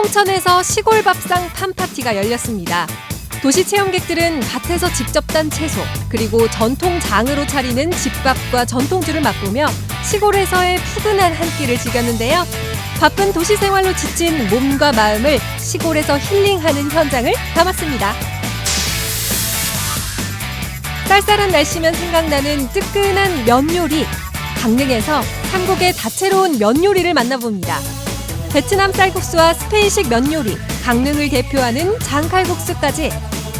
홍천에서 시골 밥상 팜파티가 열렸습니다. 도시 체험객들은 밭에서 직접 딴 채소, 그리고 전통장으로 차리는 집밥과 전통주를 맛보며 시골에서의 푸근한 한 끼를 즐겼는데요. 바쁜 도시 생활로 지친 몸과 마음을 시골에서 힐링하는 현장을 담았습니다. 쌀쌀한 날씨면 생각나는 뜨끈한 면 요리. 강릉에서 한국의 다채로운 면 요리를 만나봅니다. 베트남 쌀국수와 스페인식 면 요리, 강릉을 대표하는 장칼국수까지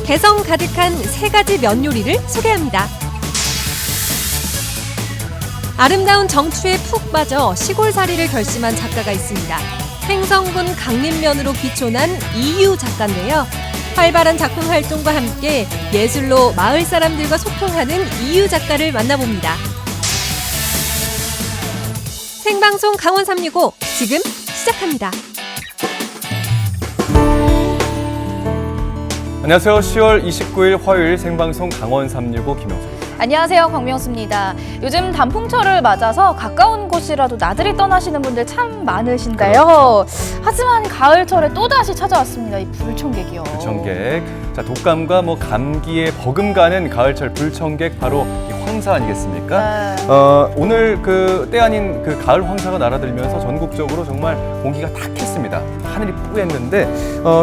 개성 가득한 세 가지 면 요리를 소개합니다. 아름다운 정취에 푹 빠져 시골살이를 결심한 작가가 있습니다. 횡성군 강림면으로 귀촌한 이유 작가인데요. 활발한 작품 활동과 함께 예술로 마을 사람들과 소통하는 이유 작가를 만나봅니다. 생방송 강원 365 지금 시작합니다. 안녕하세요. 10월 29일 화요일 생방송 강원 365 김영수입니다. 안녕하세요. 광명수입니다. 요즘 단풍철을 맞아서 가까운 곳이라도 나들이 떠나시는 분들 참 많으신데요. 하지만 가을철에 또다시 찾아왔습니다. 이 불청객이요. 불청객. 자, 독감과 감기에 버금가는 가을철 불청객 바로 이 황사 아니겠습니까? 네. 오늘 때 아닌 가을 황사가 날아들면서 전국적으로 정말 공기가 탁했습니다. 하늘이 뿌였는데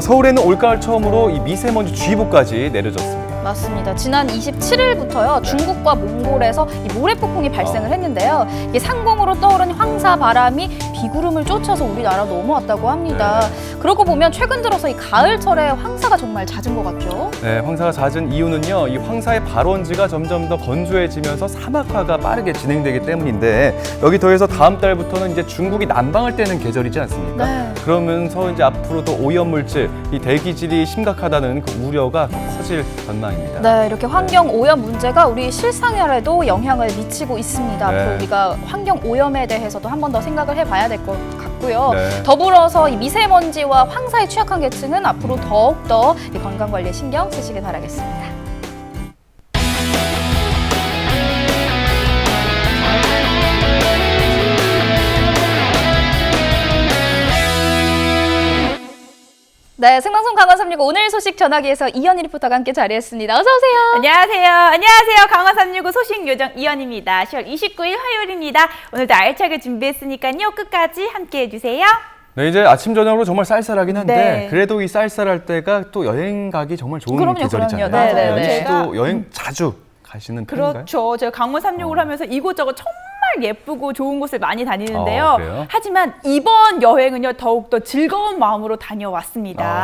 서울에는 올가을 처음으로 이 미세먼지 주의보까지 내려졌습니다. 맞습니다. 지난 27일부터요. 중국과 몽골에서 이 모래폭풍이 발생을 했는데요. 이게 상공으로 떠오른 황사 바람이 비구름을 쫓아서 우리나라 넘어왔다고 합니다. 그러고 보면 최근 들어서 이 가을철에 황사가 정말 잦은 것 같죠? 네, 황사가 잦은 이유는요. 이 황사의 발원지가 점점 더 건조해지면서 사막화가 빠르게 진행되기 때문인데 여기 더해서 다음 달부터는 이제 중국이 난방을 떼는 계절이지 않습니까? 네. 그러면서 이제 앞으로도 오염물질, 이 대기질이 심각하다는 그 우려가 더 커질 전망입니다. 네, 이렇게 환경 오염 문제가 우리 실생활에도 영향을 미치고 있습니다. 네. 앞으로 우리가 환경 오염에 대해서도 한 번 더 생각을 해봐야 될 것 같고요. 네. 더불어서 이 미세먼지와 황사에 취약한 계층은 앞으로 더욱더 이 건강 관리에 신경 쓰시길 바라겠습니다. 네, 생방송 강원 365 오늘 소식 전하기에서 이현희 리포터가 함께 자리했습니다. 어서 오세요. 안녕하세요. 안녕하세요. 강원 365 소식 요정 이현희입니다. 10월 29일 화요일입니다. 오늘도 알차게 준비했으니까요. 끝까지 함께해 주세요. 네, 이제 아침 저녁으로 정말 쌀쌀하긴 한데 네. 그래도 이 쌀쌀할 때가 또 여행 가기 정말 좋은 그럼요, 계절이잖아요. 그럼요. 네, 연희 네. 씨도 여행 자주 가시는 편인가요? 그렇죠. 제가 강원 365를 하면서 이곳저곳 정말 예쁘고 좋은 곳을 많이 다니는데요. 그래요? 하지만 이번 여행은요. 더욱더 즐거운 마음으로 다녀왔습니다.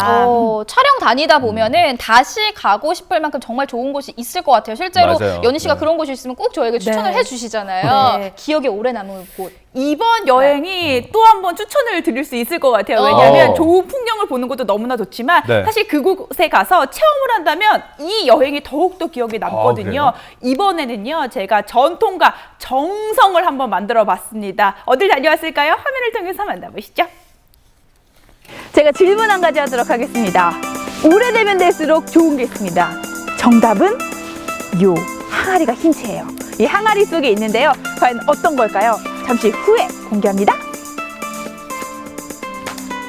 촬영 다니다 보면은 다시 가고 싶을 만큼 정말 좋은 곳이 있을 것 같아요. 실제로 맞아요. 연희 씨가 네. 그런 곳이 있으면 꼭 저에게 추천을 네. 해주시잖아요. 네. 기억에 오래 남을 곳. 이번 여행이 또 한 번 추천을 드릴 수 있을 것 같아요. 왜냐하면 좋은 풍경을 보는 것도 너무나 좋지만 네. 사실 그곳에 가서 체험을 한다면 이 여행이 더욱더 기억에 남거든요. 그래요? 이번에는요. 제가 전통과 정성을 한번 만들어 봤습니다. 어딜 다녀왔을까요? 화면을 통해서 만나보시죠. 제가 질문 한 가지 하도록 하겠습니다. 오래되면 될수록 좋은 게 있습니다. 정답은 요 항아리가 힌트예요. 이 항아리 속에 있는데요. 과연 어떤 걸까요? 잠시 후에 공개합니다.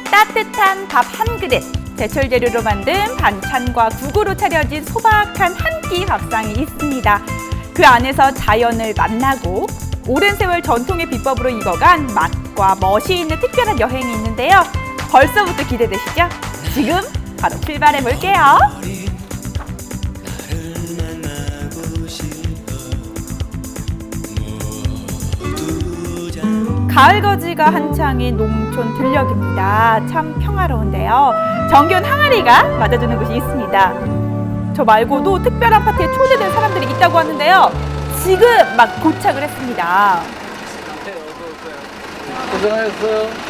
따뜻한 밥 한 그릇, 제철 재료로 만든 반찬과 국으로 차려진 소박한 한 끼 밥상이 있습니다. 그 안에서 자연을 만나고 오랜 세월 전통의 비법으로 익어간 맛과 멋이 있는 특별한 여행이 있는데요. 벌써부터 기대되시죠? 지금 바로 출발해 볼게요. 가을 거지가 한창인 농촌 들녘입니다. 참 평화로운데요. 정겨운 항아리가 맞아주는 곳이 있습니다. 저 말고도 특별한 파티에 초대된 사람들이 있다고 하는데요. 지금 막 도착을 했습니다. 고생하셨어요.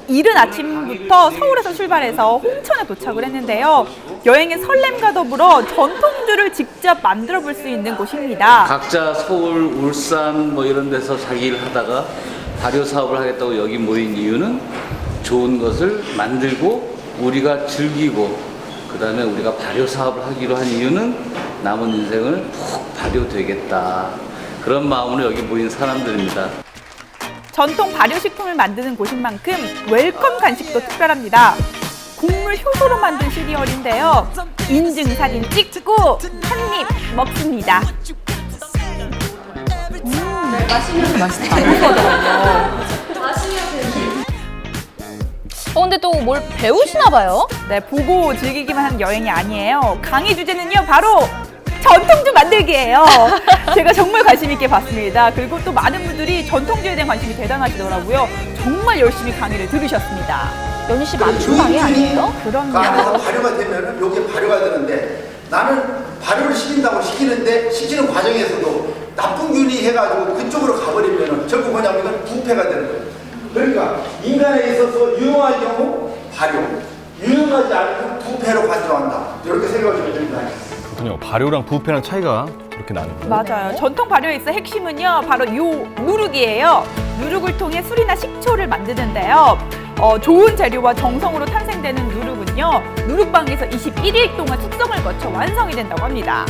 이른 아침부터 서울에서 출발해서 홍천에 도착을 했는데요. 여행의 설렘과 더불어 전통주를 직접 만들어 볼 수 있는 곳입니다. 각자 서울, 울산 이런 데서 자기 일 하다가 발효 사업을 하겠다고 여기 모인 이유는 좋은 것을 만들고 우리가 즐기고 그다음에 우리가 발효 사업을 하기로 한 이유는 남은 인생을 푹 발효되겠다. 그런 마음으로 여기 모인 사람들입니다. 전통 발효식품을 만드는 곳인 만큼 웰컴 간식도 특별합니다. 곡물 효소로 만든 시리얼인데요. 인증 사진 찍고 한 입 먹습니다. 근데 또 뭘 배우시나 봐요? 네, 보고 즐기기만 하는 여행이 아니에요. 강의 주제는요, 바로 전통주 만들기예요. 제가 정말 관심 있게 봤습니다. 그리고 또 많은 분들이 전통주에 대한 관심이 대단하시더라고요. 정말 열심히 강의를 들으셨습니다. 연희 씨 맞춤 강의 아니에요? 그 안에서 그럼요. 발효가 되면은 여기에 발효가 되는데 나는 발효를 시킨다고 시키는데 시키는 과정에서도 나쁜 균이 해가지고 그쪽으로 가버리면은 결국 뭐냐면 이건 부패가 되는 거예요. 그러니까 인간에 있어서 유용한 경우 발효, 유용하지 않으면 부패로 발전한다. 이렇게 생각을 됩니다. 그렇군요. 발효랑 부패랑 차이가 그렇게 나는군요. 맞아요. 전통 발효에 있어 핵심은요, 바로 요 누룩이에요. 누룩을 통해 술이나 식초를 만드는데요. 좋은 재료와 정성으로 탄생되는 누룩은요, 누룩방에서 21일 동안 숙성을 거쳐 완성이 된다고 합니다.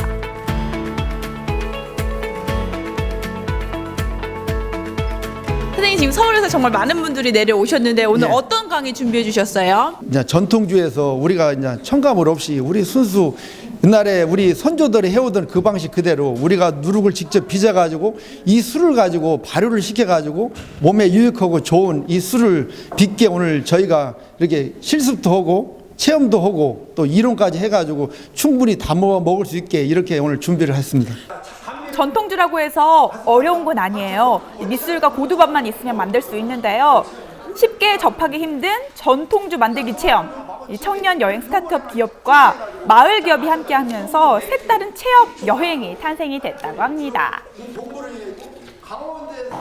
선생님 지금 서울에서 정말 많은 분들이 내려오셨는데 오늘 네. 어떤 강의 준비해 주셨어요? 이제 전통주에서 우리가 이제 첨가물 없이 우리 순수 옛날에 우리 선조들이 해오던 그 방식 그대로 우리가 누룩을 직접 빚어가지고 이 술을 가지고 발효를 시켜가지고 몸에 유익하고 좋은 이 술을 빚게 오늘 저희가 이렇게 실습도 하고 체험도 하고 또 이론까지 해가지고 충분히 담아 먹을 수 있게 이렇게 오늘 준비를 했습니다. 전통주라고 해서 어려운 건 아니에요. 밑술과 고두밥만 있으면 만들 수 있는데요. 쉽게 접하기 힘든 전통주 만들기 체험. 이 청년 여행 스타트업 기업과 마을 기업이 함께하면서 색다른 체험 여행이 탄생이 됐다고 합니다.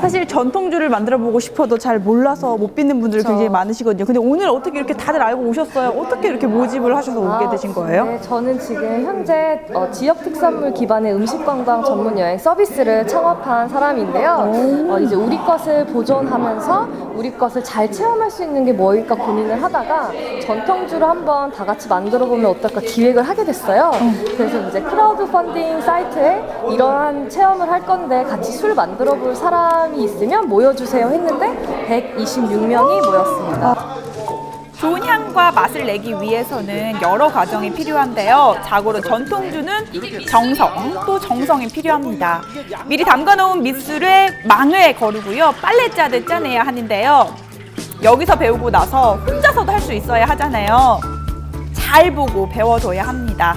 사실 전통주를 만들어 보고 싶어도 잘 몰라서 못 빚는 분들이 굉장히 많으시거든요. 근데 오늘 어떻게 이렇게 다들 알고 오셨어요? 어떻게 이렇게 모집을 하셔서 오게 되신 거예요? 네, 저는 지금 현재 지역 특산물 기반의 음식 관광 전문 여행 서비스를 창업한 사람인데요. 이제 우리 것을 보존하면서 우리 것을 잘 체험할 수 있는 게 뭐일까 고민을 하다가 전통주를 한번 다 같이 만들어 보면 어떨까 기획을 하게 됐어요. 그래서 이제 크라우드 펀딩 사이트에 이러한 체험을 할 건데 같이 술 만들어 볼 사람이 있으면 모여주세요 했는데 126명이 모였습니다. 좋은 향과 맛을 내기 위해서는 여러 과정이 필요한데요. 자고로 전통주는 정성, 또 정성이 필요합니다. 미리 담가놓은 밑술에 망을 거르고요. 빨래자를 짜내야 하는데요. 여기서 배우고 나서 혼자서도 할 수 있어야 하잖아요. 잘 보고 배워둬야 합니다.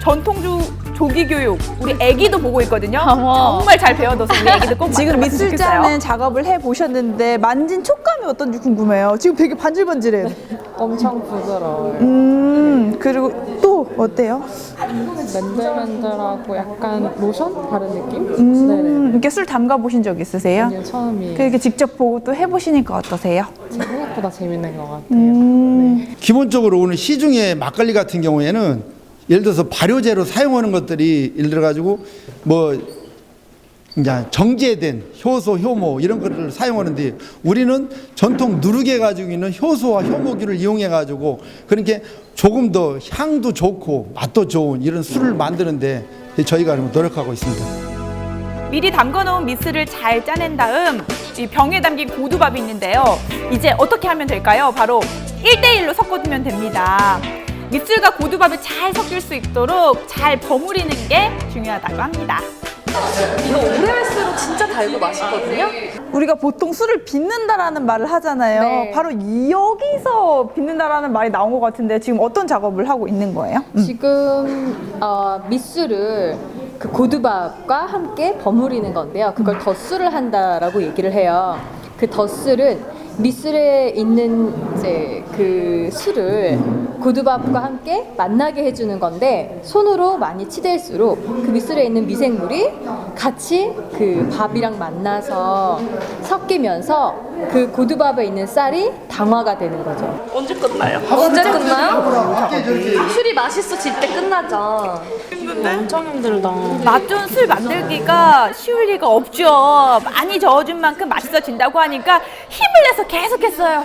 전통주 조기 교육, 우리 애기도 보고 있거든요. 정말 잘 배워둬서 우리 애기도 꼭 지금 만들어봤으면 밑술 좋겠어요. 짜는 작업을 해 보셨는데 만진 촉감이 어떤지 궁금해요. 지금 되게 반질반질해요. 엄청 부드러워요. 그리고 또 어때요? 맨들맨들하고 약간 로션 바른 느낌? 이렇게 술 담가 보신 적 있으세요? 네네. 처음이에요. 그렇게 직접 보고 또 해보시니까 어떠세요? 생각보다 재밌는 것 같아요. 기본적으로 오늘 시중에 막걸리 같은 경우에는 예를 들어서 발효제로 사용하는 것들이 예를 들어 가지고 뭐 이제 정제된 효소, 효모 이런 것들을 사용하는데 우리는 전통 누룩에 가지고 있는 효소와 효모균을 이용해 가지고 그렇게 조금 더 향도 좋고 맛도 좋은 이런 술을 만드는데 저희가 노력하고 있습니다. 미리 담궈놓은 밑술을 잘 짜낸 다음 이 병에 담긴 고두밥이 있는데요. 이제 어떻게 하면 될까요? 바로 1대1로 섞어두면 됩니다. 밑술과 고두밥을 잘 섞일 수 있도록 잘 버무리는 게 중요하다고 합니다. 이거 오래 할수록 진짜 달고 맛있거든요. 우리가 보통 술을 빚는다라는 말을 하잖아요. 네. 바로 여기서 빚는다라는 말이 나온 것 같은데 지금 어떤 작업을 하고 있는 거예요? 지금 밑술을 그 고두밥과 함께 버무리는 건데요. 그걸 덧술을 한다라고 얘기를 해요. 그 덧술은 밑술에 있는 이제 그 술을 고두밥과 함께 만나게 해주는 건데 손으로 많이 치댈수록 그 밑술에 있는 미생물이 같이 그 밥이랑 만나서 섞이면서 그 고두밥에 있는 쌀이 당화가 되는 거죠. 언제 끝나요? 언제 끝나요? 술이 맛있어질 때 끝나죠. 엄청 힘들다. 맛 좋은 술 만들기가 쉬울 리가 없죠. 많이 저어준 만큼 맛있어진다고 하니까 힘을 내서 계속했어요.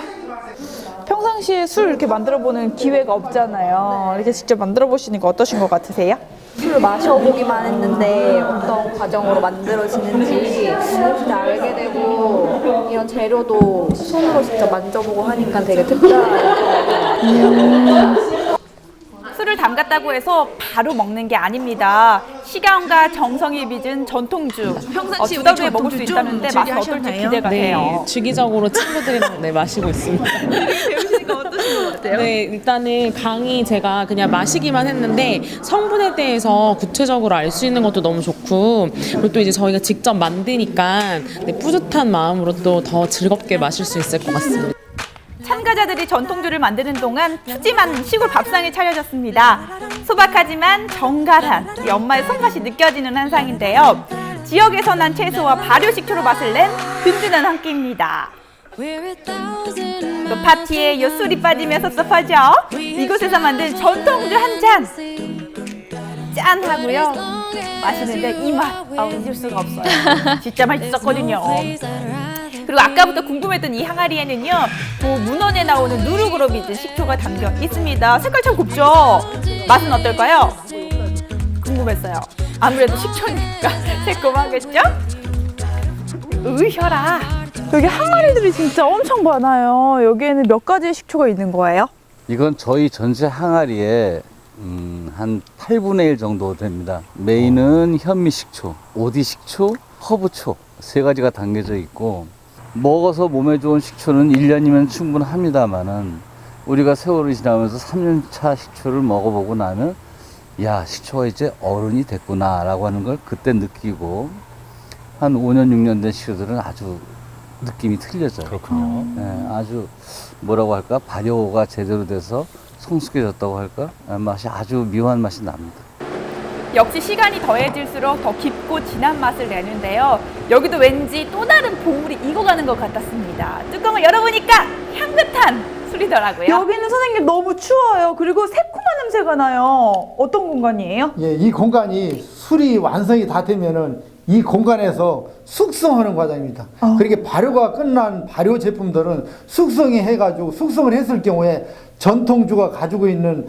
평상시에 술 이렇게 만들어 보는 기회가 없잖아요. 이렇게 직접 만들어 보시니까 어떠신 것 같으세요? 술을 마셔보기만 했는데 어떤 과정으로 만들어지는지 진짜 알게 되고 이런 재료도 손으로 직접 만져보고 하니까 되게 특별해요. 술을 담갔다고 해서 바로 먹는 게 아닙니다. 시간과 정성이 빚은 전통주. 평상시에 두 달 후에 우리 먹을 수 전통주 있다는데 좀 맛은 어떨지 즐겨하셨나요? 기대가 돼요. 주기적으로 친구들이랑 마시고 있습니다. 배우시니까 어떠신 것 같아요? 네, 일단은 강의 제가 그냥 마시기만 했는데 성분에 대해서 구체적으로 알 수 있는 것도 너무 좋고, 그리고 또 이제 저희가 직접 만드니까 뿌듯한 마음으로 또 더 즐겁게 마실 수 있을 것 같습니다. 참가자들이 전통주를 만드는 동안 푸짐한 시골 밥상이 차려졌습니다. 소박하지만 정갈한 엄마의 손맛이 느껴지는 한상인데요. 지역에서 난 채소와 발효식초로 맛을 낸 든든한 한 끼입니다. 또 파티에 요 술이 빠지면 섭섭하죠? 이곳에서 만든 전통주 한 잔! 짠! 하고요. 마시는데 이 맛! 잊을 수가 없어요. 진짜 맛있었거든요. 그리고 아까부터 궁금했던 이 항아리에는요, 문헌에 나오는 누룩으로 빚은 식초가 담겨 있습니다. 색깔 참 곱죠? 맛은 어떨까요? 궁금했어요. 아무래도 식초니까 새콤하겠죠? 으셔라. 여기 항아리들이 진짜 엄청 많아요. 여기에는 몇 가지의 식초가 있는 거예요? 이건 저희 전체 항아리에 한 8분의 1 정도 됩니다. 메인은 현미식초, 오디식초, 허브초 3가지가 담겨져 있고, 먹어서 몸에 좋은 식초는 1년이면 충분합니다만은 우리가 세월이 지나면서 3년차 식초를 먹어보고 나면 야, 식초가 이제 어른이 됐구나 라고 하는 걸 그때 느끼고, 한 5년, 6년 된 식초들은 아주 느낌이 틀려져요. 그렇군요. 네, 아주 뭐라고 할까, 발효가 제대로 돼서 성숙해졌다고 할까, 맛이 아주 묘한 맛이 납니다. 역시 시간이 더해질수록 더 깊고 진한 맛을 내는데요. 여기도 왠지 또 다른 보물이 익어가는 것 같았습니다. 뚜껑을 열어보니까 향긋한 술이더라고요. 여기는 선생님 너무 추워요. 그리고 새콤한 냄새가 나요. 어떤 공간이에요? 예, 이 공간이 술이 완성이 다 되면은 이 공간에서 숙성하는 과정입니다. 그렇게 발효가 끝난 발효 제품들은 숙성이 해가지고 숙성을 했을 경우에 전통주가 가지고 있는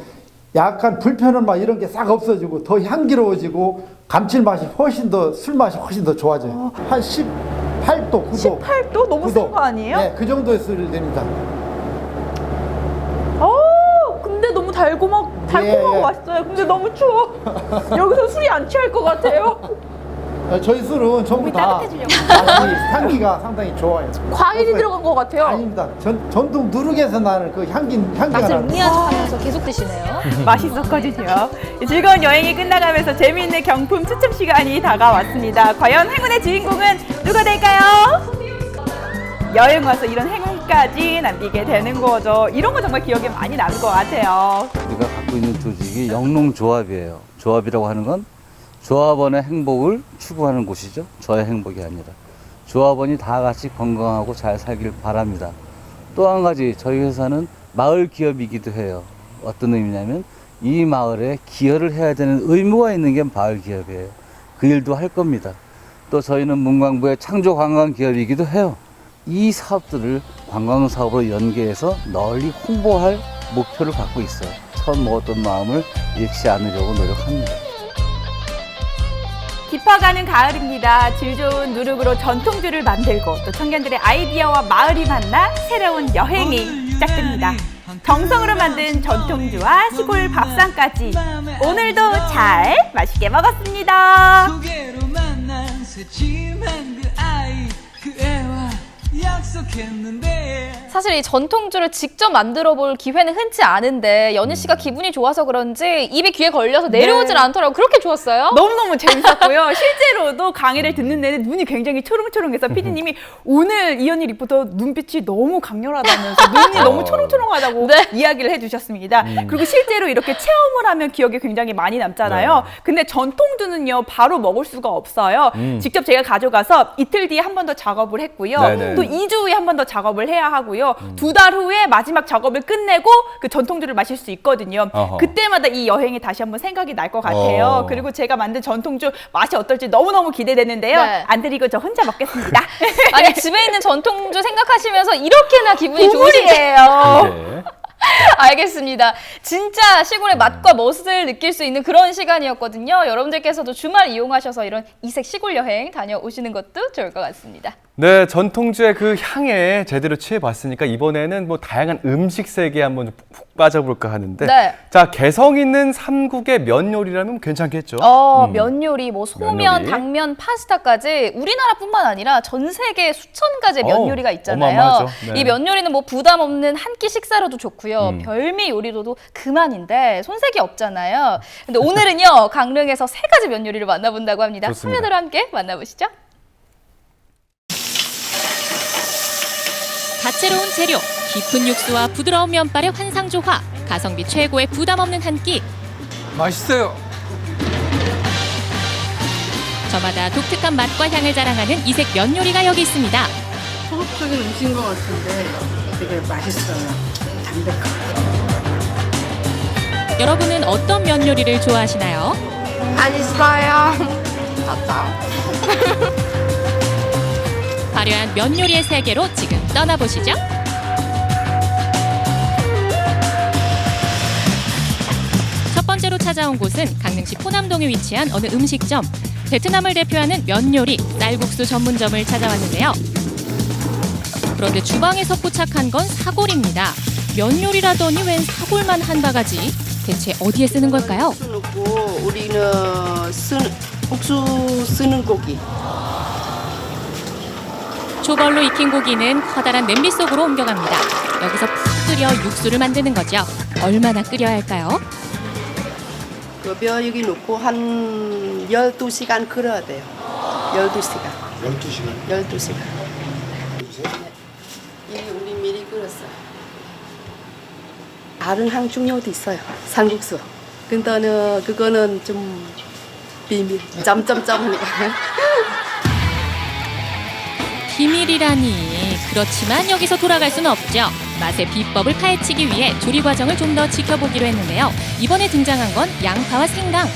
약간 불편한 맛 이런 게 싹 없어지고 더 향기로워지고 감칠맛이 훨씬 더, 술맛이 훨씬 더 좋아져요. 한 18도, 9도. 18도? 너무 센 거 아니에요? 네, 그 정도의 술이 됩니다. 근데 너무 달콤하고 예. 맛있어요. 근데 너무 추워. 여기서 술이 안 취할 것 같아요. 저희 술은 전부 다 따뜻해지려고. 맛이 향기가 상당히 좋아요. 과일이 들어간 것 같아요. 아닙니다. 전통 누룩에서 나는 그 향기가 맛을 나는. 음미하면서 계속 드시네요. 맛있었거든요. 즐거운 여행이 끝나가면서 재미있는 경품 추첨 시간이 다가왔습니다. 과연 행운의 주인공은 누가 될까요? 여행 와서 이런 행운까지 남기게 되는 거죠. 이런 거 정말 기억에 많이 남을 것 같아요. 우리가 갖고 있는 조직이 영농조합이에요. 조합이라고 하는 건 조합원의 행복을 추구하는 곳이죠. 저의 행복이 아니라. 조합원이 다 같이 건강하고 잘 살길 바랍니다. 또 한 가지, 저희 회사는 마을 기업이기도 해요. 어떤 의미냐면 이 마을에 기여를 해야 되는 의무가 있는 게 마을 기업이에요. 그 일도 할 겁니다. 또 저희는 문광부의 창조 관광 기업이기도 해요. 이 사업들을 관광 사업으로 연계해서 널리 홍보할 목표를 갖고 있어요. 처음 먹었던 마음을 잃지 않으려고 노력합니다. 깊어가는 가을입니다. 질 좋은 누룩으로 전통주를 만들고 또 청년들의 아이디어와 마을이 만나 새로운 여행이 시작됩니다. 정성으로 만든 전통주와 시골 밥상까지 오늘도 잘 맛있게 먹었습니다. 사실 이 전통주를 직접 만들어 볼 기회는 흔치 않은데 연희 씨가 기분이 좋아서 그런지 입에 귀에 걸려서 내려오질 않더라고요. 그렇게 좋았어요? 너무너무 재밌었고요. 실제로도 강의를 듣는 내내 눈이 굉장히 초롱초롱해서 PD님이 오늘 이현희 리포터 눈빛이 너무 강렬하다면서 눈이 너무 초롱초롱하다고 이야기를 해주셨습니다. 그리고 실제로 이렇게 체험을 하면 기억에 굉장히 많이 남잖아요. 근데 전통주는요 바로 먹을 수가 없어요. 직접 제가 가져가서 이틀 뒤에 한 번 더 작업을 했고요. 또 2주 후에 한 번 더 작업을 해야 하고요. 2달 후에 마지막 작업을 끝내고 그 전통주를 마실 수 있거든요. 어허. 그때마다 이 여행이 다시 한번 생각이 날 것 같아요. 그리고 제가 만든 전통주 맛이 어떨지 너무너무 기대되는데요. 네. 안 드리고 저 혼자 먹겠습니다. 아니 집에 있는 전통주 생각하시면서 이렇게나 기분이 좋으시네요. 국물이에요. 네. 알겠습니다. 진짜 시골의 맛과 멋을 느낄 수 있는 그런 시간이었거든요. 여러분들께서도 주말 이용하셔서 이런 이색 시골 여행 다녀오시는 것도 좋을 것 같습니다. 네, 전통주의 그 향에 제대로 취해봤으니까 이번에는 뭐 다양한 음식 세계에 한번 푹 빠져볼까 하는데 네. 자, 개성 있는 삼국의 면 요리라면 괜찮겠죠? 면 요리, 뭐 소면, 면 요리. 당면, 파스타까지 우리나라뿐만 아니라 전 세계 수천 가지의 면 요리가 있잖아요. 어마어마하죠. 네. 이 면 요리는 뭐 부담 없는 한 끼 식사로도 좋고요. 별미 요리로도 그만인데 손색이 없잖아요. 근데 오늘은요 강릉에서 3가지 면 요리를 만나본다고 합니다. 좋습니다. 화면으로 함께 만나보시죠. 다채로운 재료, 깊은 육수와 부드러운 면발의 환상조화, 가성비 최고의 부담 없는 한 끼. 맛있어요. 저마다 독특한 맛과 향을 자랑하는 이색 면 요리가 여기 있습니다. 소극적인 음식인 것 같은데 되게 맛있어요. 담백하고. 여러분은 어떤 면 요리를 좋아하시나요? 안 있어요. 화려한 면 요리의 세계로 지금 떠나보시죠. 첫 번째로 찾아온 곳은 강릉시 포남동에 위치한 어느 음식점. 베트남을 대표하는 면 요리, 쌀국수 전문점을 찾아왔는데요. 그런데 주방에서 포착한 건 사골입니다. 면 요리라더니 웬 사골만 한 바가지. 대체 어디에 쓰는 걸까요? 국수 넣고 우리는 국수 쓰는 고기. 초벌로 익힌 고기는 커다란 냄비 속으로 옮겨갑니다. 여기서 푹 끓여 육수를 만드는 거죠. 얼마나 끓여야 할까요? 그 뼈 여기 넣고 한 12시간 끓여야 돼요. 12시간. 12시간. 이게 우리 미리 끓였어요. 다른 항중료도 있어요. 산국수. 근데 그거는 좀 비밀. 점점점이니까. 비밀이라니. 그렇지만 여기서 돌아갈 수는 없죠. 맛의 비법을 파헤치기 위해 조리 과정을 좀 더 지켜보기로 했는데요. 이번에 등장한 건 양파와 생강.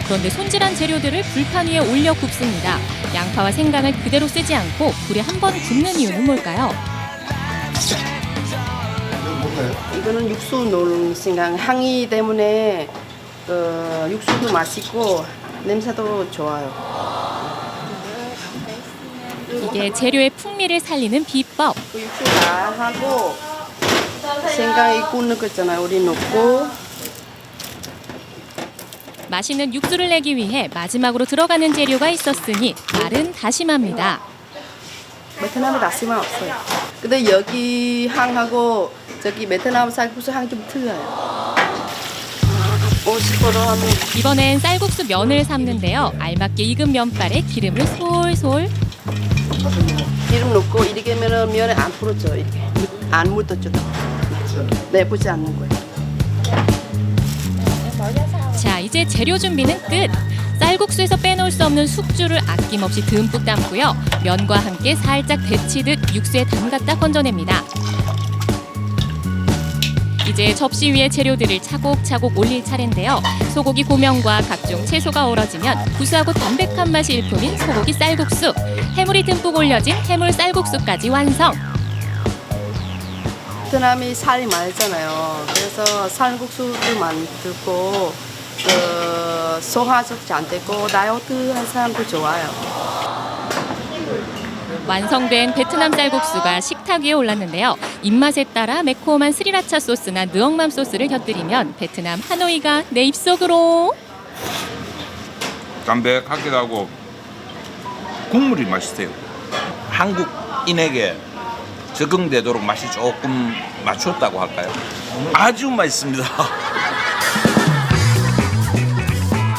그런데 손질한 재료들을 불판 위에 올려 굽습니다. 양파와 생강을 그대로 쓰지 않고 불에 한 번 굽는 이유는 뭘까요? 이거는 육수 넣는 생강 향이 때문에 육수도 맛있고 냄새도 좋아요. 이게 재료의 풍미를 살리는 비법. 그 육수 다 하고 생강이 굽는 거 있잖아요. 우리 넣고 맛있는 육수를 내기 위해 마지막으로 들어가는 재료가 있었으니 말은 다시마입니다. 베트남에 다시마 없어요. 근데 여기 향하고 저기 베트남 쌀국수 향이 좀 틀려요. 50% 하면 이번엔 쌀국수 면을 삶는데요. 알맞게 익은 면발에 기름을 솔솔. 기름 넣고 이렇게 하면 면에 안 풀어져. 이렇게 안 묻어져. 네, 붙지 않는 거예요. 자, 이제 재료 준비는 끝. 쌀국수에서 빼놓을 수 없는 숙주를 아낌없이 듬뿍 담고요. 면과 함께 살짝 데치듯 육수에 담갔다 건져냅니다. 이제 접시 위에 재료들을 차곡차곡 올릴 차례인데요. 소고기 고명과 각종 채소가 어우러지면 구수하고 담백한 맛이 일품인 소고기 쌀국수. 해물이 듬뿍 올려진 해물 쌀국수까지 완성. 베트남이 살이 많잖아요. 그래서 쌀국수도 만들고 소화도 잘 되고 다이어트 한 사람도 좋아요. 완성된 베트남 쌀국수가 식탁 위에 올랐는데요. 입맛에 따라 매콤한 스리라차 소스나 느엉맘 소스를 곁들이면 베트남 하노이가 내 입속으로. 담백하기도 하고 국물이 맛있어요. 한국인에게 적응되도록 맛이 조금 맞췄다고 할까요? 아주 맛있습니다.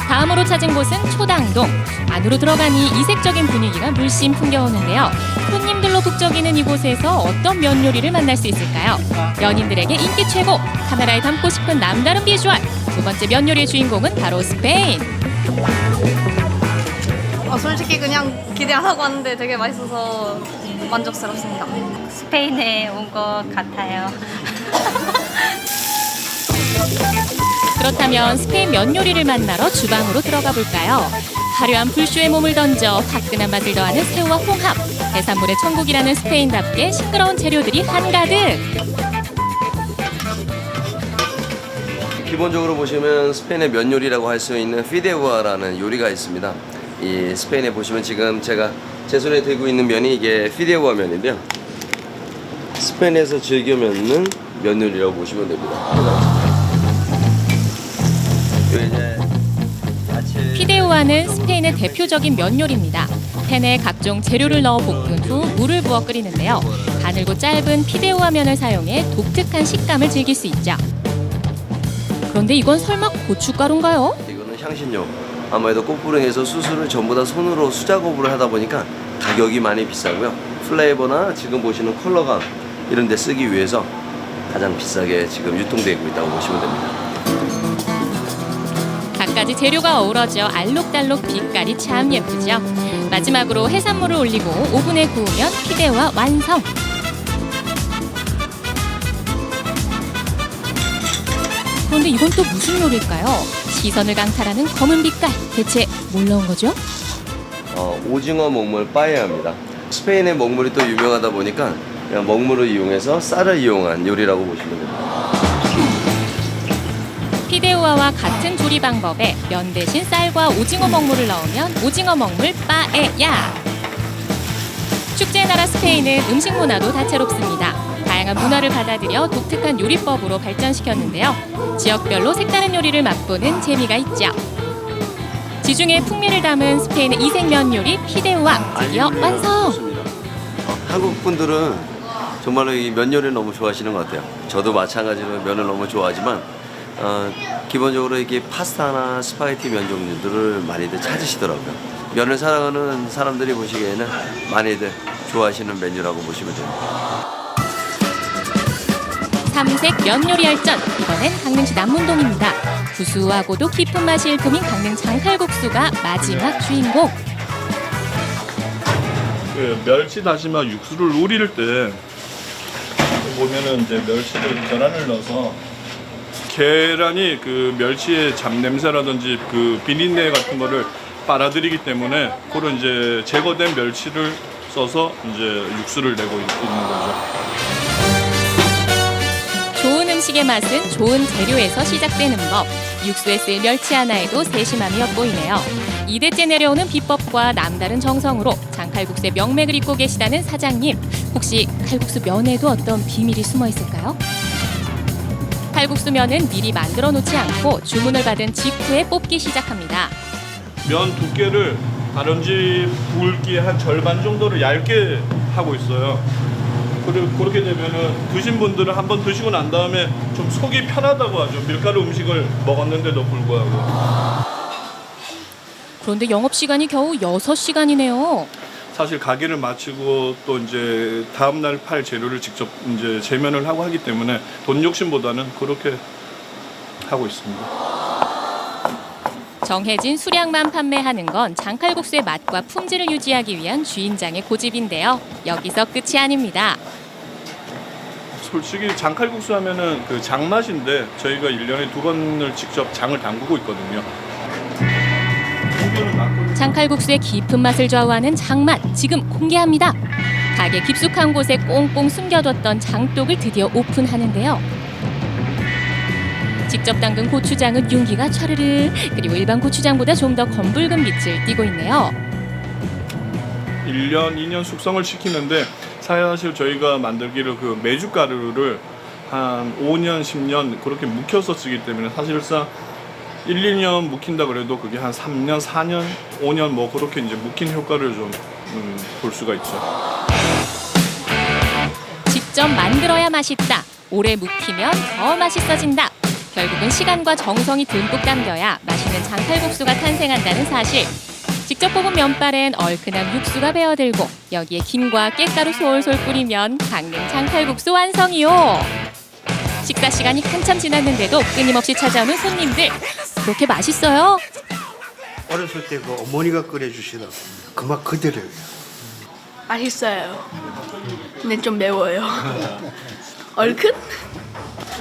다음으로 찾은 곳은 초당동. 안으로 들어가니 이색적인 분위기가 물씬 풍겨오는데요. 손님들로 북적이는 이곳에서 어떤 면 요리를 만날 수 있을까요? 연인들에게 인기 최고, 카메라에 담고 싶은 남다른 비주얼. 두 번째 면 요리의 주인공은 바로 스페인. 솔직히 그냥 기대 안 하고 왔는데 되게 맛있어서 만족스럽습니다. 스페인에 온 것 같아요. 그렇다면 스페인 면 요리를 만나러 주방으로 들어가 볼까요? 화려한 불쇼에 몸을 던져 화끈한 맛을 더하는 새우와 홍합, 해산물의 천국이라는 스페인답게 싱그러운 재료들이 한가득. 기본적으로 보시면 스페인의 면 요리라고 할 수 있는 피데우아라는 요리가 있습니다. 이 스페인에 보시면 지금 제가 제 손에 들고 있는 면이 이게 피데우아 면인데요. 스페인에서 즐겨 먹는 면 요리라고 보시면 됩니다. 피데우아는 스페인의 대표적인 면 요리입니다. 팬에 각종 재료를 넣어 볶은 후 물을 부어 끓이는데요. 가늘고 짧은 피데우아 면을 사용해 독특한 식감을 즐길 수 있죠. 그런데 이건 설마 고춧가루인가요? 이거는 향신료. 아무래도 꽃부릉에서 수술을 전부 다 손으로 수작업으로 하다 보니까 가격이 많이 비싸고요. 플레이버나 지금 보시는 컬러감 이런 데 쓰기 위해서 가장 비싸게 지금 유통되고 있다고 보시면 됩니다. 갖가지 재료가 어우러져 알록달록 빛깔이 참 예쁘죠. 마지막으로 해산물을 올리고 오븐에 구우면 피데우아 완성. 그런데 이건 또 무슨 요리일까요? 시선을 강탈하는 검은 빛깔, 대체 뭘 넣은 거죠? 오징어 먹물 빠에야입니다. 스페인의 먹물이 또 유명하다 보니까 그냥 먹물을 이용해서 쌀을 이용한 요리라고 보시면 됩니다. 피데우아와 같은 조리 방법에 면 대신 쌀과 오징어 먹물을 넣으면 오징어 먹물 빠에야. 축제의 나라 스페인은 음식 문화도 다채롭습니다. 다양한 문화를 받아들여 독특한 요리법으로 발전시켰는데요. 지역별로 색다른 요리를 맛보는 재미가 있죠. 지중해 풍미를 담은 스페인의 이색면 요리 피데우아 드디어 완성! 한국 분들은 정말로 이 면 요리를 너무 좋아하시는 것 같아요. 저도 마찬가지로 면을 너무 좋아하지만 기본적으로 이게 파스타나 스파게티 면 종류들을 많이들 찾으시더라고요. 면을 사랑하는 사람들이 보시기에는 많이들 좋아하시는 메뉴라고 보시면 됩니다. 삼색 면 요리 열전, 이번엔 강릉시 남문동입니다. 구수하고도 깊은 맛이 일품인 강릉 장칼국수가 마지막 주인공. 그 멸치 다시마 육수를 우릴 때 보면은 이제 멸치를 계란을 넣어서 계란이 그 멸치의 잡냄새라든지 그 비린내 같은 거를 빨아들이기 때문에 그런 이제 제거된 멸치를 써서 이제 육수를 내고 있는 거죠. 좋은 음식의 맛은 좋은 재료에서 시작되는 법. 육수에 쓸 멸치 하나에도 세심함이 엿보이네요. 2대째 내려오는 비법과 남다른 정성으로 장칼국수의 명맥을 잇고 계시다는 사장님. 혹시 칼국수 면에도 어떤 비밀이 숨어 있을까요? 칼국수 면은 미리 만들어 놓지 않고 주문을 받은 직후에 뽑기 시작합니다. 면 두께를 다른 집 굵기 한 절반 정도를 얇게 하고 있어요. 그리고 그렇게 되면은 드신 분들은 한번 드시고 난 다음에 좀 속이 편하다고 하죠. 밀가루 음식을 먹었는데도 불구하고. 그런데 영업시간이 겨우 6시간이네요. 사실 가게를 마치고 또 이제 다음 날 팔 재료를 직접 이제 재면을 하고 하기 때문에 돈 욕심보다는 그렇게 하고 있습니다. 정해진 수량만 판매하는 건 장칼국수의 맛과 품질을 유지하기 위한 주인장의 고집인데요. 여기서 끝이 아닙니다. 솔직히 장칼국수 하면은 그 장맛인데 저희가 1년에 2번을 직접 장을 담그고 있거든요. 장칼국수의 깊은 맛을 좌우하는 장맛 지금 공개합니다. 가게 깊숙한 곳에 꽁꽁 숨겨뒀던 장독을 드디어 오픈하는데요. 직접 담근 고추장은 윤기가 촤르르, 그리고 일반 고추장보다 좀 더 검붉은 빛을 띠고 있네요. 1년, 2년 숙성을 시키는데 사실 저희가 만들기를 그 메주가루를 한 5년, 10년 그렇게 묵혀서 쓰기 때문에 사실상 1, 2년 묵힌다 그래도 그게 한 3년, 4년, 5년 뭐 그렇게 이제 묵힌 효과를 좀 볼 수가 있죠. 직접 만들어야 맛있다. 오래 묵히면 더 맛있어진다. 결국은 시간과 정성이 듬뿍 담겨야 맛있는 장칼국수가 탄생한다는 사실. 직접 뽑은 면발엔 얼큰한 육수가 배어들고 여기에 김과 깻가루 솔솔 뿌리면 강릉 장칼국수 완성이요. 식사 시간이 한참 지났는데도 끊임없이 찾아오는 손님들. 그렇게 맛있어요? 어렸을 때 그 어머니가 끓여주시던 그 맛 그대로예요. 맛있어요. 근데 좀 매워요. 얼큰?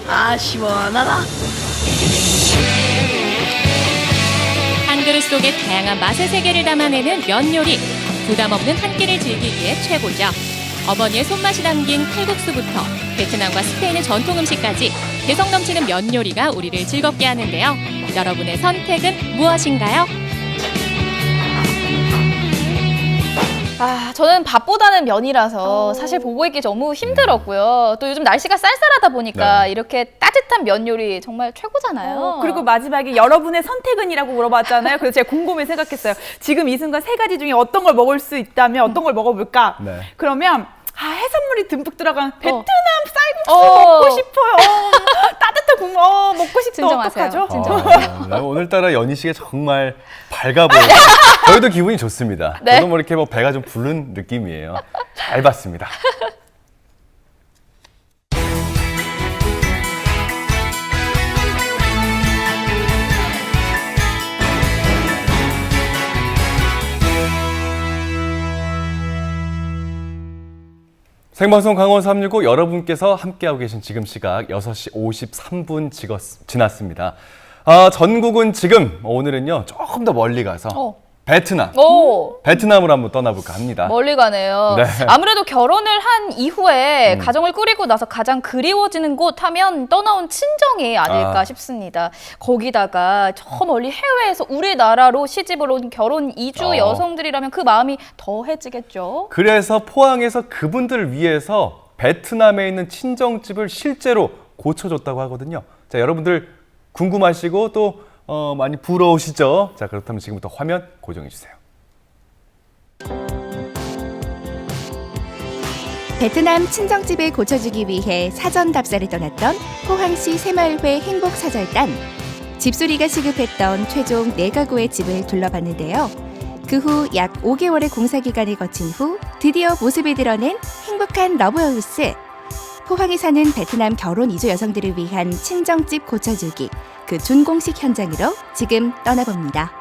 아, 시원하다. 한 그릇 속에 다양한 맛의 세계를 담아내는 면 요리. 부담 없는 한 끼를 즐기기에 최고죠. 어머니의 손맛이 담긴 칼국수부터 베트남과 스페인의 전통 음식까지 개성 넘치는 면 요리가 우리를 즐겁게 하는데요. 여러분의 선택은 무엇인가요? 저는 밥보다는 면이라서 사실 보고 있기 너무 힘들었고요. 또 요즘 날씨가 쌀쌀하다 보니까 이렇게 따뜻한 면 요리 정말 최고잖아요. 그리고 마지막에 여러분의 선택은이라고 물어봤잖아요. 그래서 제가 궁금해 생각했어요. 지금 이 순간 세 가지 중에 어떤 걸 먹을 수 있다면 어떤 걸 먹어볼까? 네. 그러면 해산물이 듬뿍 들어간 베트남 쌀국수 먹고 싶어요. 따뜻한 국물 먹고 싶다. 진정하세요. 어떡하죠? 오늘따라 연희 씨가 정말 밝아 보여요. 저희도 기분이 좋습니다. 네. 저도 뭐 이렇게 뭐 배가 좀 부른 느낌이에요. 잘 봤습니다. 생방송 강원 365 여러분께서 함께하고 계신 지금 시각 6시 53분 지났습니다. 전국은 지금 오늘은요 조금 더 멀리 가서 베트남으로 한번 떠나볼까 합니다. 멀리 가네요. 네. 아무래도 결혼을 한 이후에 가정을 꾸리고 나서 가장 그리워지는 곳 하면 떠나온 친정이 아닐까 싶습니다. 거기다가 저 멀리 해외에서 우리나라로 시집을 온 결혼 이주 여성들이라면 그 마음이 더해지겠죠. 그래서 포항에서 그분들을 위해서 베트남에 있는 친정집을 실제로 고쳐줬다고 하거든요. 자, 여러분들 궁금하시고 또 많이 부러우시죠? 자, 그렇다면 지금부터 화면 고정해 주세요. 베트남 친정집을 고쳐주기 위해 사전 답사를 떠났던 포항시 새마을회 행복사절단. 집수리가 시급했던 최종 4가구의 집을 둘러봤는데요. 그 후 약 5개월의 공사 기간을 거친 후 드디어 모습을 드러낸 행복한 러브하우스. 포항에 사는 베트남 결혼 이주 여성들을 위한 친정집 고쳐주기. 그 준공식 현장으로 지금 떠나봅니다.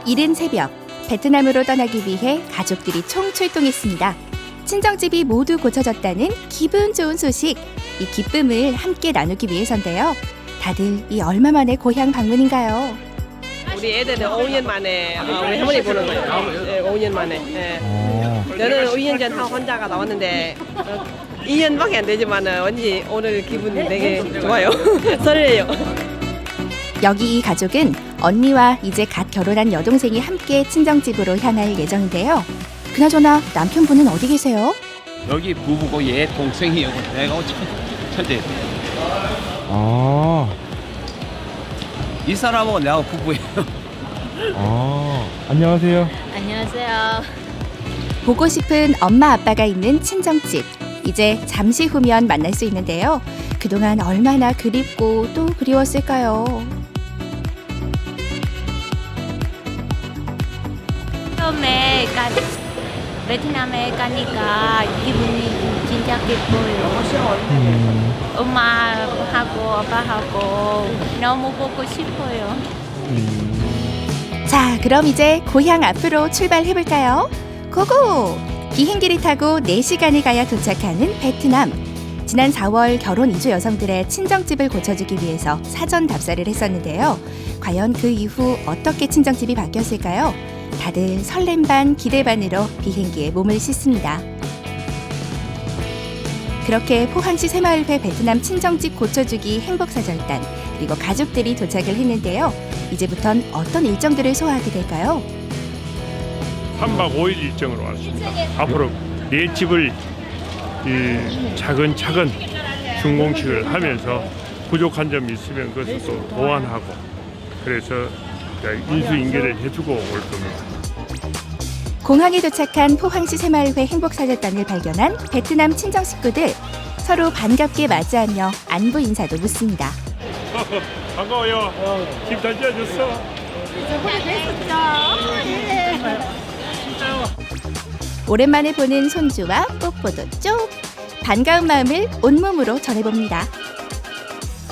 이른 새벽, 베트남으로 떠나기 위해 가족들이 총출동했습니다. 친정집이 모두 고쳐졌다는 기분 좋은 소식. 이 기쁨을 함께 나누기 위해서인데요. 다들 이 얼마 만에 고향 방문인가요? 우리 애들은 5년 만에 우리 할머니 보는 거예요. 네, 5년 만에. 네. 저는 2년 전 혼자가 나왔는데 2년밖에 안 되지만은 왠지 오늘 기분 되게 좋아요. 설레요. 여기 이 가족은 언니와 이제 갓 결혼한 여동생이 함께 친정집으로 향할 예정인데요. 그나저나 남편분은 어디 계세요? 여기 부부고 얘 동생이요. 내가 첫째. 이 사람하고 내가 부부예요. 안녕하세요. 안녕하세요. 보고 싶은 엄마 아빠가 있는 친정집. 이제 잠시 후면 만날 수 있는데요. 그동안 얼마나 그립고 또 그리웠을까요? 처음에 베트남에 가니까 기분이 진짜 기뻐요. 엄마하고 아빠하고 너무 보고 싶어요. 자, 그럼 이제 고향 앞으로 출발해볼까요? 고고! 비행기를 타고 4시간을 가야 도착하는 베트남. 지난 4월 결혼 이주 여성들의 친정집을 고쳐주기 위해서 사전 답사를 했었는데요. 과연 그 이후 어떻게 친정집이 바뀌었을까요? 다들 설렘 반 기대 반으로 비행기에 몸을 싣습니다. 그렇게 포항시 새마을회 베트남 친정집 고쳐주기 행복사절단 그리고 가족들이 도착을 했는데요. 이제부턴 어떤 일정들을 소화하게 될까요? 3박 5일 일정으로 왔습니다. 앞으로 4집을 차근차근 준공식을 하면서 부족한 점이 있으면 그것을 또 보완하고 그래서 인수인계를 해주고 올 겁니다. 공항에 도착한 포항시 새마을회 행복사절단을 발견한 베트남 친정 식구들. 서로 반갑게 맞이하며 안부 인사도 묻습니다. 반가워요. 집 잘 지어줬어. 오랜만에 보는 손주와 뽀뽀도 쪽. 반가운 마음을 온몸으로 전해봅니다.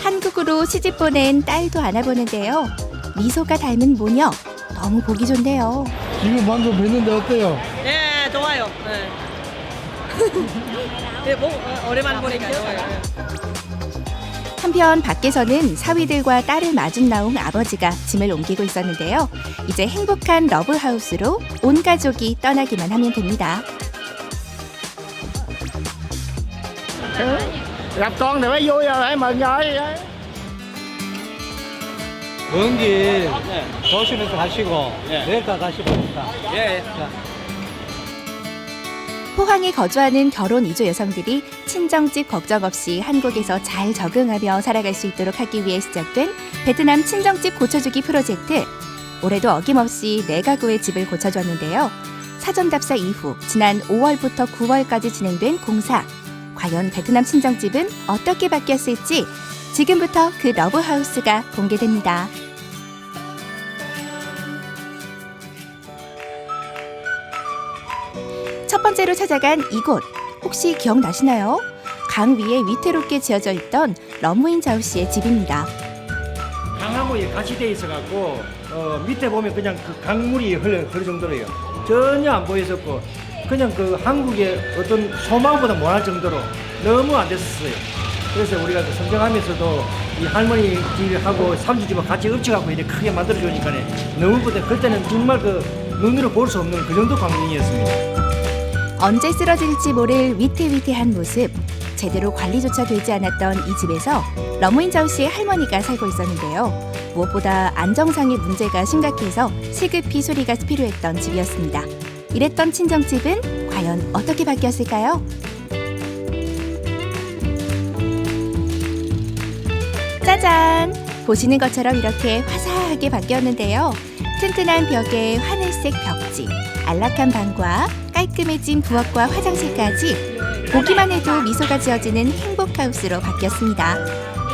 한국으로 시집 보낸 딸도 안아보는데요. 미소가 닮은 모녀, 너무 보기 좋네요. 지금 방금 뵀는데 어때요? 네, 좋아요. 네. 네, 오랜만에 보니까 좋아요. 한편 밖에서는 사위들과 딸을 마중 나온 아버지가 짐을 옮기고 있었는데요. 이제 행복한 러브하우스로 온 가족이 떠나기만 하면 됩니다. Gặp con thì mới vui rồi, phải mừng rồi. 먼 길 조심해서 가시고 내일까지 가시고. 예. 포항에 거주하는 결혼 이주 여성들이 친정집 걱정 없이 한국에서 잘 적응하며 살아갈 수 있도록 하기 위해 시작된 베트남 친정집 고쳐주기 프로젝트. 올해도 어김없이 4가구의 집을 고쳐줬는데요. 사전 답사 이후 지난 5월부터 9월까지 진행된 공사. 과연 베트남 친정집은 어떻게 바뀌었을지 지금부터 그 러브하우스가 공개됩니다. 첫 번째로 찾아간 이곳, 혹시 기억나시나요? 강 위에 위태롭게 지어져 있던 러무인 자우 씨의 집입니다. 강하고 같이 돼 있어갖고 밑에 보면 그냥 그 강물이 흐를 정도로요. 전혀 안 보였었고 그냥 그 한국의 어떤 소망보다 못할 정도로 너무 안 됐었어요. 그래서 우리가 성장하면서도 이 할머니 집하고 삼촌 집하고 같이 읍쳐갖고 이렇게 크게 만들어주니까 너무보다 그때는 정말 그 눈으로 볼 수 없는 그 정도 광경이었습니다. 언제 쓰러질지 모를 위태위태한 모습. 제대로 관리조차 되지 않았던 이 집에서 러무인 자우 씨의 할머니가 살고 있었는데요. 무엇보다 안정상의 문제가 심각해서 시급히 수리가 필요했던 집이었습니다. 이랬던 친정집은 과연 어떻게 바뀌었을까요? 짜잔! 보시는 것처럼 이렇게 화사하게 바뀌었는데요. 튼튼한 벽에 하늘색 벽지, 안락한 방과 깔끔해진 부엌과 화장실까지 보기만 해도 미소가 지어지는 행복하우스로 바뀌었습니다.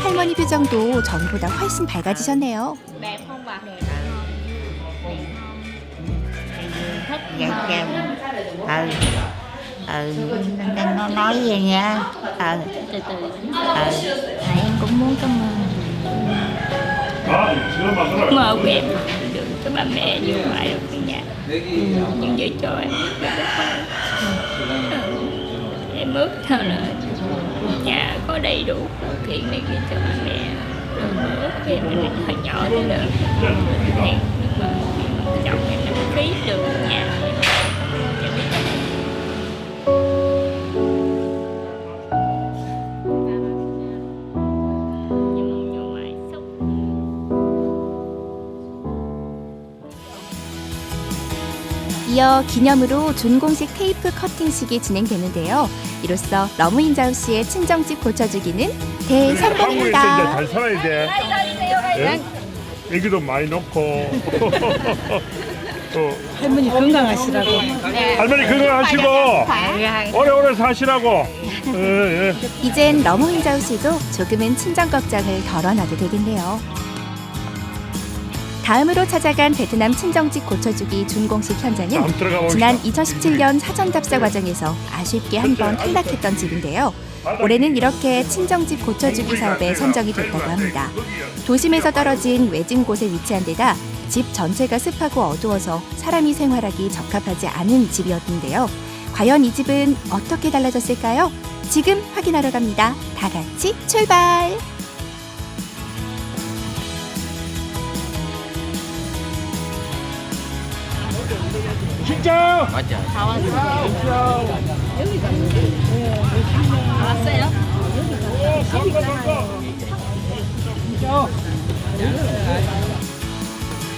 할머니 표정도 전보다 훨씬 밝아지셨네요. Nó nói gì nha. Em cũng muốn cảm ơn mơ của em được cho ba mẹ như ngoại được ở nhà, những vợ chồng em ước thôi là nhà có đầy đủ điều kiện này cho ba mẹ. Ước của em hồi nhỏ tới lớn thì chồng em đã phí được nhà. 이어 기념으로 준공식 테이프 커팅식이 진행되는데요. 이로써 러무인 자우 씨의 친정집 고쳐주기는 대성공입니다. 잘 살아야 돼. 예? 애기도 많이 넣고. 할머니 건강하시라고. 할머니 건강하시고 오래오래 사시라고. 예. 이젠 러무인 자우 씨도 조금은 친정 걱정을 덜어놔도 되겠네요. 다음으로 찾아간 베트남 친정집 고쳐주기 준공식 현장은 지난 2017년 사전 답사 과정에서 아쉽게 한번 탈락했던 집인데요. 올해는 이렇게 친정집 고쳐주기 사업에 선정이 됐다고 합니다. 도심에서 떨어진 외진 곳에 위치한 데다 집 전체가 습하고 어두워서 사람이 생활하기 적합하지 않은 집이었는데요. 과연 이 집은 어떻게 달라졌을까요? 지금 확인하러 갑니다. 다 같이 출발! 진짜? 맞아. 다 왔어요.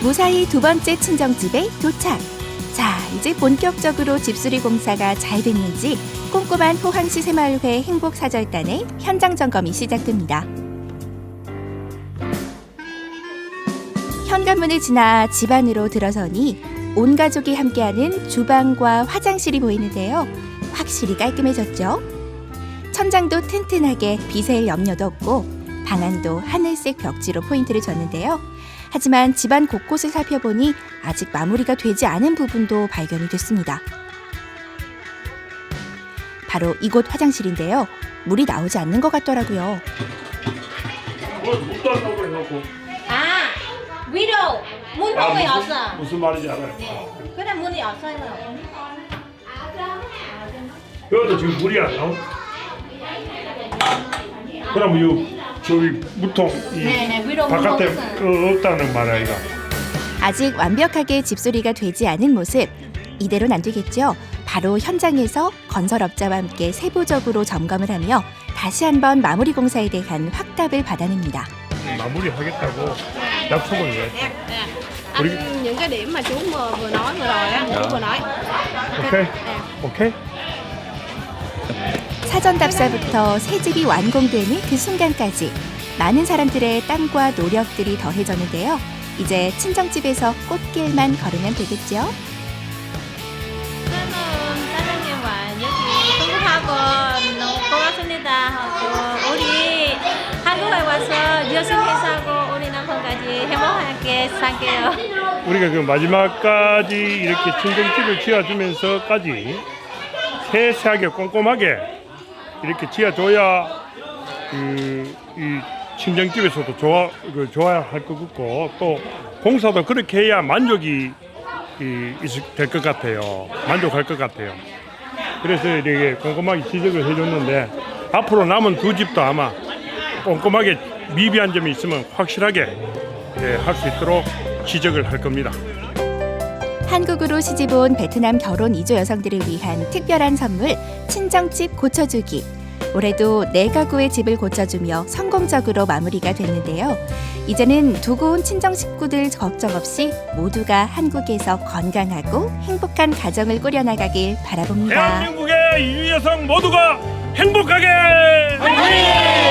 무사히 두 번째 친정집에 도착. 자, 이제 본격적으로 집수리 공사가 잘 됐는지 꼼꼼한 포항시 새마을회 행복사절단의 현장 점검이 시작됩니다. 현관문을 지나 집 안으로 들어서니 온 가족이 함께하는 주방과 화장실이 보이는데요. 확실히 깔끔해졌죠? 천장도 튼튼하게 비셀 염려도 없고 방안도 하늘색 벽지로 포인트를 줬는데요. 하지만 집안 곳곳을 살펴보니 아직 마무리가 되지 않은 부분도 발견이 됐습니다. 바로 이곳 화장실인데요. 물이 나오지 않는 것 같더라고요. 묻도 안 나오고 해놓고. 아, 위로 문동이 없어. 무슨 말인지 알아요? 그래 문이 없어요. 여기도 지금 물이 안 나오? 그럼 요 저기 무통 이 위로 바깥에 문통 없다는 말 아이가? 아직 완벽하게 집수리가 되지 않은 모습. 이대로는 안 되겠죠. 바로 현장에서 건설업자와 함께 세부적으로 점검을 하며 다시 한번 마무리 공사에 대한 확답을 받아냅니다. 마무리하겠다고 약속을 해. những cái điểm mà chú vừa nói vừa rồi á, chú vừa nói. 오케이? 오케이? 사전 답사부터 새 집이 완공되는 그 순간까지 많은 사람들의 땀과 노력들이 더해졌는데요. 이제 친정집에서 꽃길만 걸으면 되겠죠. 사장님과 여기 공부하고 너무 고맙습니다 하고 우리 한국에 와서 열심히 하고 우리 남편까지 행복하게 살게요. 우리가 그 마지막까지 이렇게 친정집을 지어주면서까지 세세하게 꼼꼼하게 이렇게 지어줘야 이 친정집에서도 좋아할 것 같고 또 공사도 그렇게 해야 만족이 될 것 같아요. 만족할 것 같아요. 그래서 이렇게 꼼꼼하게 지적을 해줬는데 앞으로 남은 두 집도 아마 꼼꼼하게 미비한 점이 있으면 확실하게 할 수 있도록 지적을 할 겁니다. 한국으로 시집온 베트남 결혼 이주 여성들을 위한 특별한 선물 친정집 고쳐주기. 올해도 4가구의 집을 고쳐주며 성공적으로 마무리가 됐는데요. 이제는 두고 온 친정 식구들 걱정 없이 모두가 한국에서 건강하고 행복한 가정을 꾸려나가길 바라봅니다. 대한민국의 이주 여성 모두가 행복하게! 화이팅!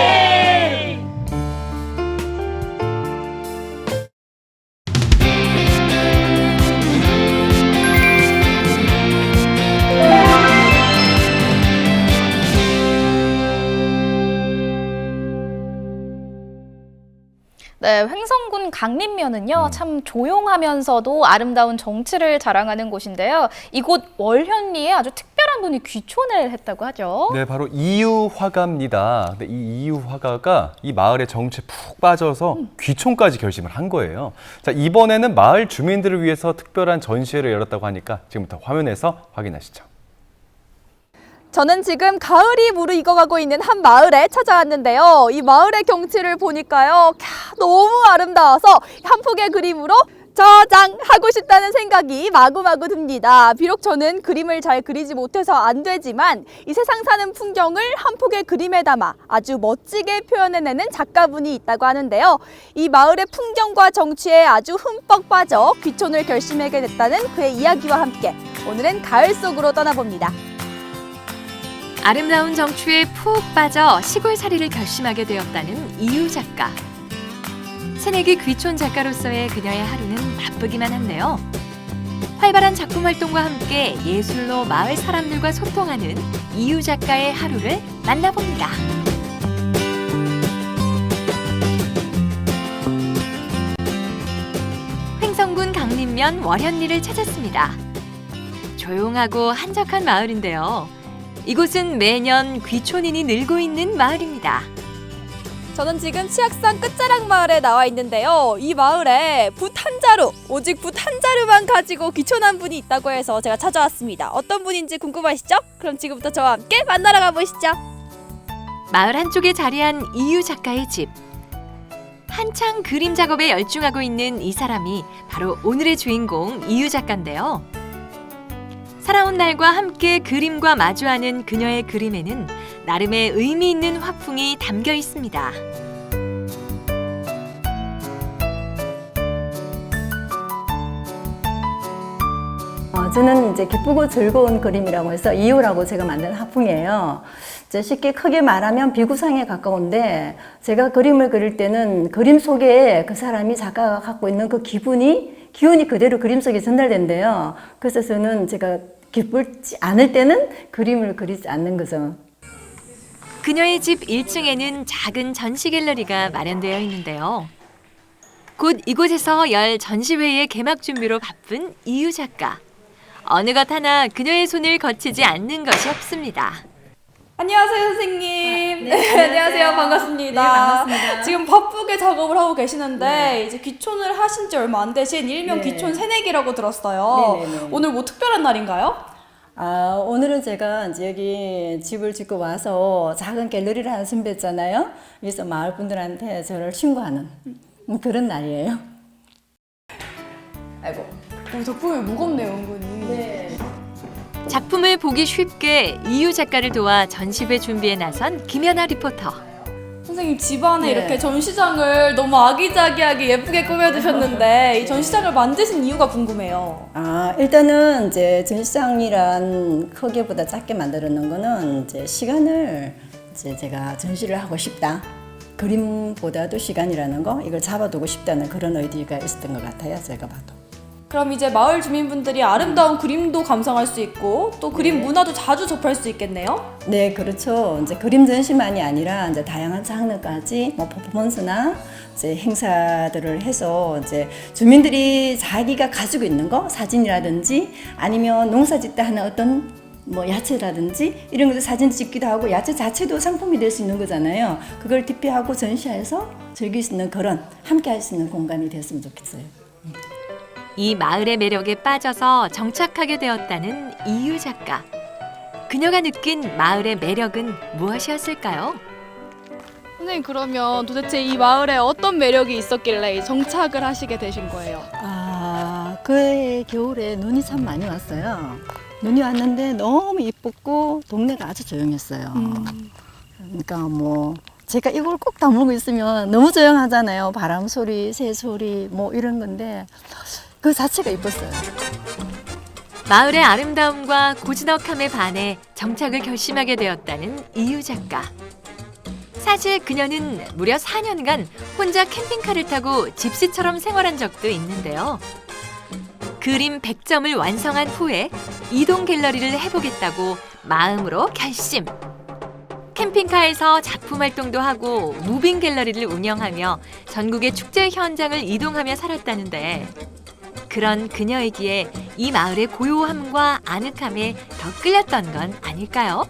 네, 횡성군 강림면은요, 참 조용하면서도 아름다운 정취를 자랑하는 곳인데요. 이곳 월현리에 아주 특별한 분이 귀촌을 했다고 하죠. 네, 바로 이유화가입니다. 근데 이 이유화가가 이 마을의 정취에 푹 빠져서 귀촌까지 결심을 한 거예요. 자, 이번에는 마을 주민들을 위해서 특별한 전시회를 열었다고 하니까 지금부터 화면에서 확인하시죠. 저는 지금 가을이 무르익어가고 있는 한 마을에 찾아왔는데요. 이 마을의 경치를 보니까요, 너무 아름다워서 한 폭의 그림으로 저장하고 싶다는 생각이 마구마구 듭니다. 비록 저는 그림을 잘 그리지 못해서 안 되지만 이 세상 사는 풍경을 한 폭의 그림에 담아 아주 멋지게 표현해내는 작가분이 있다고 하는데요. 이 마을의 풍경과 정취에 아주 흠뻑 빠져 귀촌을 결심하게 됐다는 그의 이야기와 함께 오늘은 가을 속으로 떠나봅니다. 아름다운 정취에 푹 빠져 시골살이를 결심하게 되었다는 이유 작가. 새내기 귀촌 작가로서의 그녀의 하루는 바쁘기만 한데요. 활발한 작품 활동과 함께 예술로 마을 사람들과 소통하는 이유 작가의 하루를 만나봅니다. 횡성군 강림면 월현리를 찾았습니다. 조용하고 한적한 마을인데요. 이곳은 매년 귀촌인이 늘고 있는 마을입니다. 저는 지금 치악산 끝자락 마을에 나와 있는데요. 이 마을에 붓 한 자루, 오직 붓 한 자루만 가지고 귀촌한 분이 있다고 해서 제가 찾아왔습니다. 어떤 분인지 궁금하시죠? 그럼 지금부터 저와 함께 만나러 가보시죠. 마을 한쪽에 자리한 이유 작가의 집. 한창 그림 작업에 열중하고 있는 이 사람이 바로 오늘의 주인공 이유 작가인데요. 살아온 날과 함께 그림과 마주하는 그녀의 그림에는 나름의 의미 있는 화풍이 담겨 있습니다. 저는 이제 기쁘고 즐거운 그림이라고 해서 이유라고 제가 만든 화풍이에요. 이제 쉽게 크게 말하면 비구상에 가까운데 제가 그림을 그릴 때는 그림 속에 그 사람이 작가가 갖고 있는 그 기운이 그대로 그림 속에 전달된대요. 그래서 저는 제가 기쁘지 않을 때는 그림을 그리지 않는 거죠. 그녀의 집 1층에는 작은 전시 갤러리가 마련되어 있는데요. 곧 이곳에서 열 전시회의 개막 준비로 바쁜 이유 작가. 어느 것 하나 그녀의 손을 거치지 않는 것이 없습니다. 안녕하세요, 선생님. 네, 안녕하세요. 반갑습니다. 네, 반갑습니다. 지금 바쁘게 작업을 하고 계시는데 이제 귀촌을 하신 지 얼마 안 되신 일명 네. 귀촌 새내기라고 들었어요. 네네네. 오늘 뭐 특별한 날인가요? 오늘은 제가 이제 여기 집을 짓고 와서 작은 갤러리를 하나 준비했잖아요. 그래서 마을 분들한테 저를 신고하는 그런 날이에요. 아이고, 작품이 무겁네요, 은근히. 네. 작품을 보기 쉽게 이유 작가를 도와 전시회 준비에 나선 김연아 리포터. 선생님 집안에 네. 이렇게 전시장을 너무 아기자기하게 예쁘게 꾸며두셨는데 이 전시장을 만드신 이유가 궁금해요. 일단은 이제 전시장이란 크기보다 작게 만들었는 거는 이제 시간을 이제 제가 전시를 하고 싶다. 그림보다도 시간이라는 거 이걸 잡아두고 싶다는 그런 의지가 있었던 것 같아요. 제가 봐도. 그럼 이제 마을 주민분들이 아름다운 그림도 감상할 수 있고 또 그림 문화도 자주 접할 수 있겠네요? 네, 그렇죠. 이제 그림 전시만이 아니라 이제 다양한 장르까지 뭐 퍼포먼스나 이제 행사들을 해서 이제 주민들이 자기가 가지고 있는 거 사진이라든지 아니면 농사 짓다 하는 어떤 뭐 야채라든지 이런 것도 사진 찍기도 하고 야채 자체도 상품이 될 수 있는 거잖아요. 그걸 디피하고 전시해서 즐길 수 있는 그런 함께 할 수 있는 공간이 됐으면 좋겠어요. 이 마을의 매력에 빠져서 정착하게 되었다는 이유 작가. 그녀가 느낀 마을의 매력은 무엇이었을까요? 선생님 그러면 도대체 이 마을에 어떤 매력이 있었길래 정착을 하시게 되신 거예요? 그해 겨울에 눈이 참 많이 왔어요. 눈이 왔는데 너무 이뻤고 동네가 아주 조용했어요. 그러니까 뭐 제가 이걸 꼭 다물고 있으면 너무 조용하잖아요. 바람 소리, 새 소리 뭐 이런 건데 그 자체가 이뻤어요. 마을의 아름다움과 고즈넉함에 반해 정착을 결심하게 되었다는 이유 작가. 사실 그녀는 무려 4년간 혼자 캠핑카를 타고 집시처럼 생활한 적도 있는데요. 그림 100점을 완성한 후에 이동 갤러리를 해보겠다고 마음으로 결심. 캠핑카에서 작품 활동도 하고 무빙 갤러리를 운영하며 전국의 축제 현장을 이동하며 살았다는데 그런 그녀이기에 이 마을의 고요함과 아늑함에 더 끌렸던 건 아닐까요?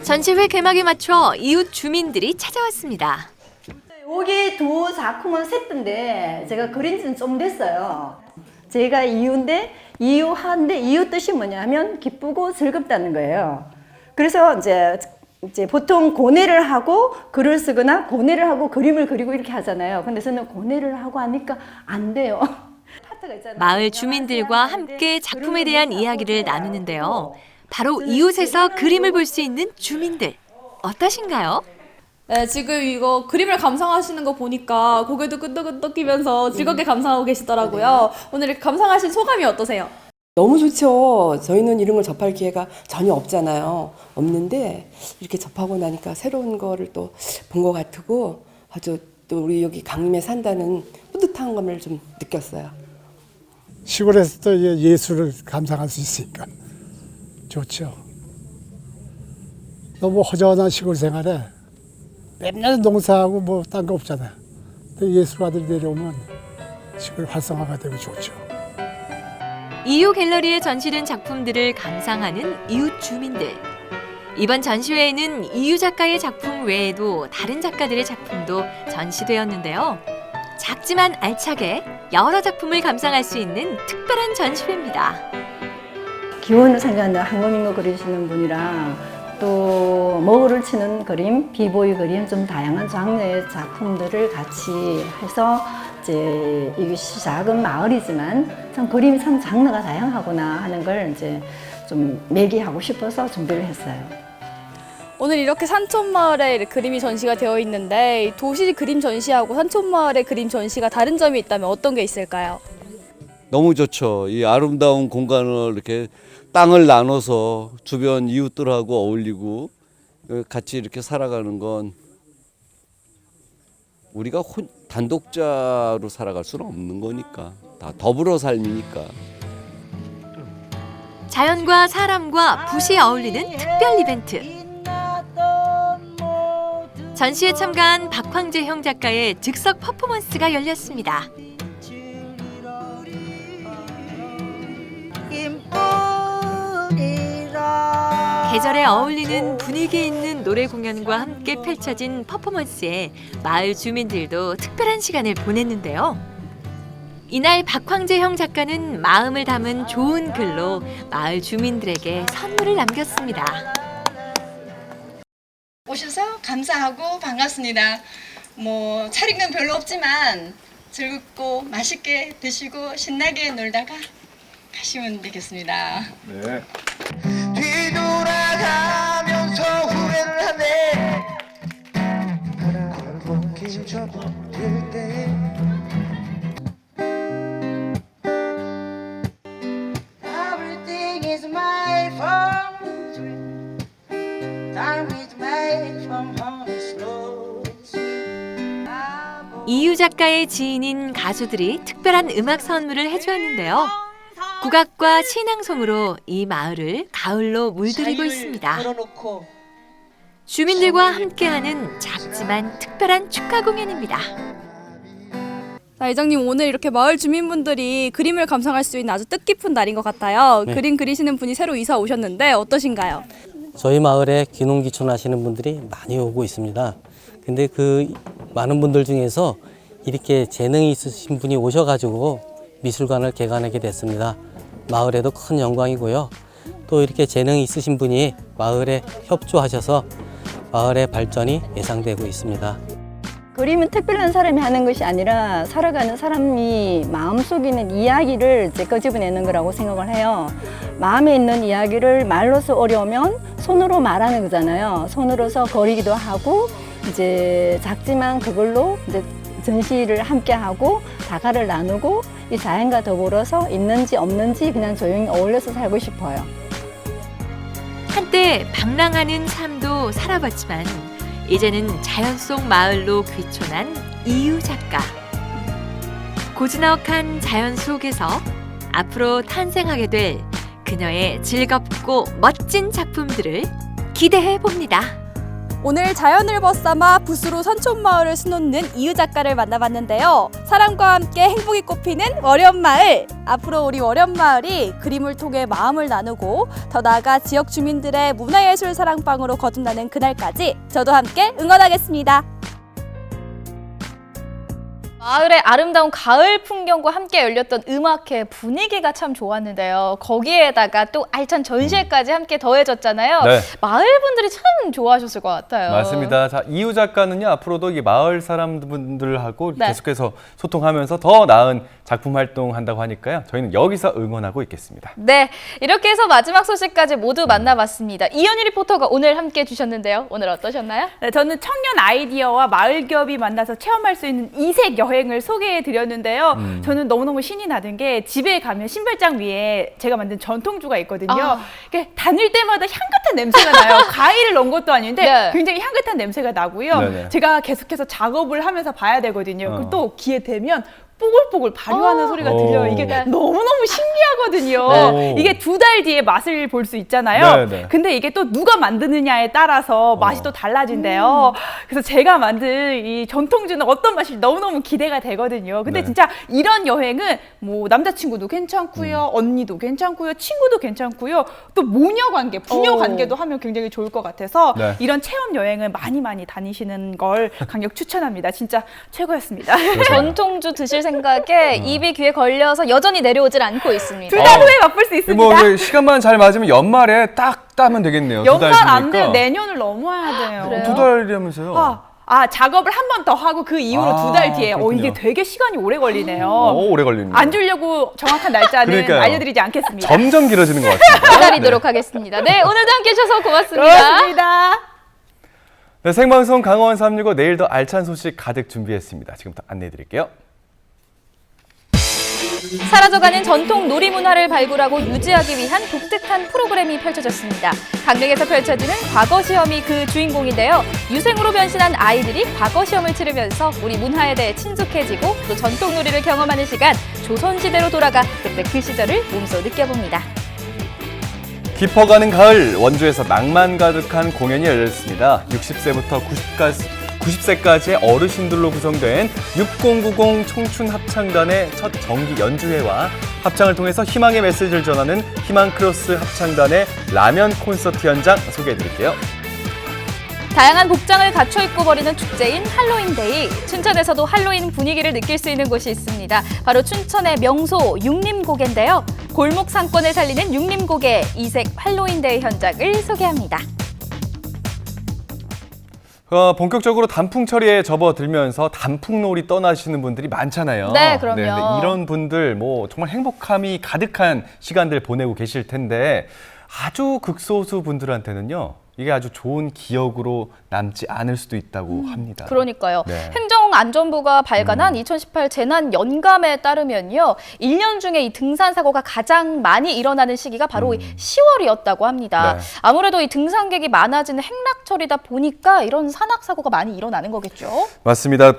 전시회 개막에 맞춰 이웃 주민들이 찾아왔습니다. 여기 두 작품은 세트인데 제가 그린 지는 좀 됐어요. 제가 이유인데 이유한데 이유 뜻이 뭐냐면 기쁘고 즐겁다는 거예요. 그래서 이제 보통 고뇌를 하고 글을 쓰거나 고뇌를 하고 그림을 그리고 이렇게 하잖아요. 근데 저는 고뇌를 하고 하니까 안 돼요. 마을 주민들과 함께 작품에 대한 이야기를 나누는데요. 바로 이웃에서 그림을 볼 수 있는 주민들. 어떠신가요? 네, 지금 이거 그림을 감상하시는 거 보니까 고개도 끄덕끄덕 끼면서 즐겁게 감상하고 계시더라고요. 오늘 이렇게 감상하신 소감이 어떠세요? 너무 좋죠. 저희는 이런 걸 접할 기회가 전혀 없잖아요. 없는데 이렇게 접하고 나니까 새로운 거를 또 본 것 같고 아주 또 우리 여기 강림에 산다는 뿌듯한 감을 좀 느꼈어요. 시골에서도 예술을 감상할 수 있으니까 좋죠. 너무 허전한 시골 생활에 맨날 농사하고 뭐 딴 거 없잖아요. 근데 예술가들이 내려오면 시골 활성화가 되고 좋죠. 이유 갤러리에 전시된 작품들을 감상하는 이웃 주민들. 이번 전시회에는 이유 작가의 작품 외에도 다른 작가들의 작품도 전시되었는데요. 작지만 알차게 여러 작품을 감상할 수 있는 특별한 전시회입니다. 기원을 생각하는 한국민거 그리시는 분이랑 또 머그를 치는 그림, 비보이 그림 좀 다양한 장르의 작품들을 같이 해서 이제 이게 작은 마을이지만 참 그림이 참 장르가 다양하구나 하는 걸 이제 좀 매기하고 싶어서 준비를 했어요. 오늘 이렇게 산촌마을에 그림이 전시가 되어 있는데 도시 그림 전시하고 산촌마을의 그림 전시가 다른 점이 있다면 어떤 게 있을까요? 너무 좋죠. 이 아름다운 공간을 이렇게 땅을 나눠서 주변 이웃들하고 어울리고 같이 이렇게 살아가는 건 우리가 단독자로 살아갈 수는 없는 거니까 다 더불어 삶이니까. 자연과 사람과 붓이 어울리는 특별 이벤트. 전시에 참가한 박황재형 작가의 즉석 퍼포먼스가 열렸습니다. 계절에 어울리는 분위기 있는 노래 공연과 함께 펼쳐진 퍼포먼스에 마을 주민들도 특별한 시간을 보냈는데요. 이날 박황재형 작가는 마음을 담은 좋은 글로 마을 주민들에게 선물을 남겼습니다. 오셔서 감사하고 반갑습니다. 뭐 차린 건 별로 없지만 즐겁고 맛있게 드시고 신나게 놀다가 가시면 되겠습니다. 네. 뒤돌아가면서 후회를 하네. 골목길 접어들 때 Everything is made from Time is made from honey slow. 이유 작가의 지인인 가수들이 특별한 음악 선물을 해주었는데요. 국악과 신앙송으로 이 마을을 가을로 물들이고 있습니다. 주민들과 함께하는 작지만 특별한 축하 공연입니다. 자, 이장님 오늘 이렇게 마을 주민분들이 그림을 감상할 수 있는 아주 뜻깊은 날인 것 같아요. 네. 그림 그리시는 분이 새로 이사 오셨는데 어떠신가요? 저희 마을에 귀농귀촌 하시는 분들이 많이 오고 있습니다. 근데 그 많은 분들 중에서 이렇게 재능이 있으신 분이 오셔가지고 미술관을 개관하게 됐습니다. 마을에도 큰 영광이고요. 또 이렇게 재능이 있으신 분이 마을에 협조하셔서 마을의 발전이 예상되고 있습니다. 그림은 특별한 사람이 하는 것이 아니라 살아가는 사람이 마음속에 있는 이야기를 이제 끄집어내는 거라고 생각을 해요. 마음에 있는 이야기를 말로서 어려우면 손으로 말하는 거잖아요. 손으로서 거리기도 하고 이제 작지만 그걸로 이제 전시를 함께 하고 다가를 나누고 이 자연과 더불어서 있는지 없는지 그냥 조용히 어울려서 살고 싶어요. 한때 방랑하는 삶도 살아봤지만 이제는 자연 속 마을로 귀촌한 이유 작가. 고즈넉한 자연 속에서 앞으로 탄생하게 될 그녀의 즐겁고 멋진 작품들을 기대해 봅니다. 오늘 자연을 벗삼아 붓으로 산촌마을을 수놓는 이유 작가를 만나봤는데요. 사랑과 함께 행복이 꽃피는 월연마을. 앞으로 우리 월연마을이 그림을 통해 마음을 나누고 더 나아가 지역 주민들의 문화예술 사랑방으로 거듭나는 그날까지 저도 함께 응원하겠습니다. 마을의 아름다운 가을 풍경과 함께 열렸던 음악회 분위기가 참 좋았는데요. 거기에다가 또 알찬 전시회까지 함께 더해졌잖아요. 네. 마을 분들이 참 좋아하셨을 것 같아요. 맞습니다. 자, 이유 작가는요, 앞으로도 이 마을 사람들하고 네. 계속해서 소통하면서 더 나은 작품 활동한다고 하니까요. 저희는 여기서 응원하고 있겠습니다. 네, 이렇게 해서 마지막 소식까지 모두 만나봤습니다. 이현희 리포터가 오늘 함께 해주셨는데요. 오늘 어떠셨나요? 네, 저는 청년 아이디어와 마을 기업이 만나서 체험할 수 있는 이색 여행을 소개해드렸는데요. 저는 너무너무 신이 나는 게 집에 가면 신발장 위에 제가 만든 전통주가 있거든요. 이게 다닐 때마다 향긋한 냄새가 나요. 과일을 넣은 것도 아닌데 네. 굉장히 향긋한 냄새가 나고요. 네네. 제가 계속해서 작업을 하면서 봐야 되거든요. 그리고 또 귀에 대면 뽀글뽀글 발효하는 소리가 들려요. 이게 너무너무 신기하거든요. 네. 이게 2달 뒤에 맛을 볼 수 있잖아요. 네, 네. 근데 이게 또 누가 만드느냐에 따라서 맛이 또 달라진대요. 그래서 제가 만든 이 전통주는 어떤 맛일지 너무너무 기대가 되거든요. 근데 네. 진짜 이런 여행은 뭐 남자친구도 괜찮고요. 언니도 괜찮고요. 친구도 괜찮고요. 또 모녀 관계, 부녀 관계도 하면 굉장히 좋을 것 같아서 네. 이런 체험 여행을 많이 다니시는 걸 강력 추천합니다. 진짜 최고였습니다. 전통주 드실 생각에 입이 귀에 걸려서 여전히 내려오질 않고 있습니다. 2달 후에 맛볼 수 있습니다. 뭐 이제 시간만 잘 맞으면 연말에 딱 따면 되겠네요. 연말 안 돼요. 내년을 넘어야 돼요. 두 달이라면서요? 작업을 한 번 더 하고 그 이후로 2달 뒤에 그렇군요. 이게 되게 시간이 오래 걸리네요. 오래 걸립니다. 안 주려고 정확한 날짜는 그러니까요. 알려드리지 않겠습니다. 점점 길어지는 것 같습니다. 기다리도록 하겠습니다. 네, 오늘도 함께 해주셔서 고맙습니다. 고맙습니다. 네, 생방송 강원 365 내일 더 알찬 소식 가득 준비했습니다. 지금부터 안내해 드릴게요. 사라져가는 전통 놀이 문화를 발굴하고 유지하기 위한 독특한 프로그램이 펼쳐졌습니다. 강릉에서 펼쳐지는 과거 시험이 그 주인공인데요. 유생으로 변신한 아이들이 과거 시험을 치르면서 우리 문화에 대해 친숙해지고 또 전통 놀이를 경험하는 시간, 조선시대로 돌아가 그때 그 시절을 몸소 느껴봅니다. 깊어가는 가을, 원주에서 낭만 가득한 공연이 열렸습니다. 60세부터 90세까지의 어르신들로 구성된 6090 청춘합창단의 첫 정기 연주회와 합창을 통해서 희망의 메시지를 전하는 희망크로스 합창단의 라면 콘서트 현장 소개해드릴게요. 다양한 복장을 갖춰 입고 벌이는 축제인 할로윈데이. 춘천에서도 할로윈 분위기를 느낄 수 있는 곳이 있습니다. 바로 춘천의 명소 육림고개인데요. 골목 상권을 살리는 육림고개 이색 할로윈데이 현장을 소개합니다. 본격적으로 단풍철이에 접어들면서 단풍놀이 떠나시는 분들이 많잖아요. 네, 그럼요. 네, 이런 분들 뭐 정말 행복함이 가득한 시간들 보내고 계실 텐데 아주 극소수 분들한테는요. 이게 아주 좋은 기억으로 남지 않을 수도 있다고 합니다. 그러니까요. 네. 행정안전부가 발간한 2018 재난 연감에 따르면요. 1년 중에 이 등산 사고가 가장 많이 일어나는 시기가 바로 10월이었다고 합니다. 네. 아무래도 이 등산객이 많아지는 행락철이다 보니까 이런 산악 사고가 많이 일어나는 거겠죠. 맞습니다.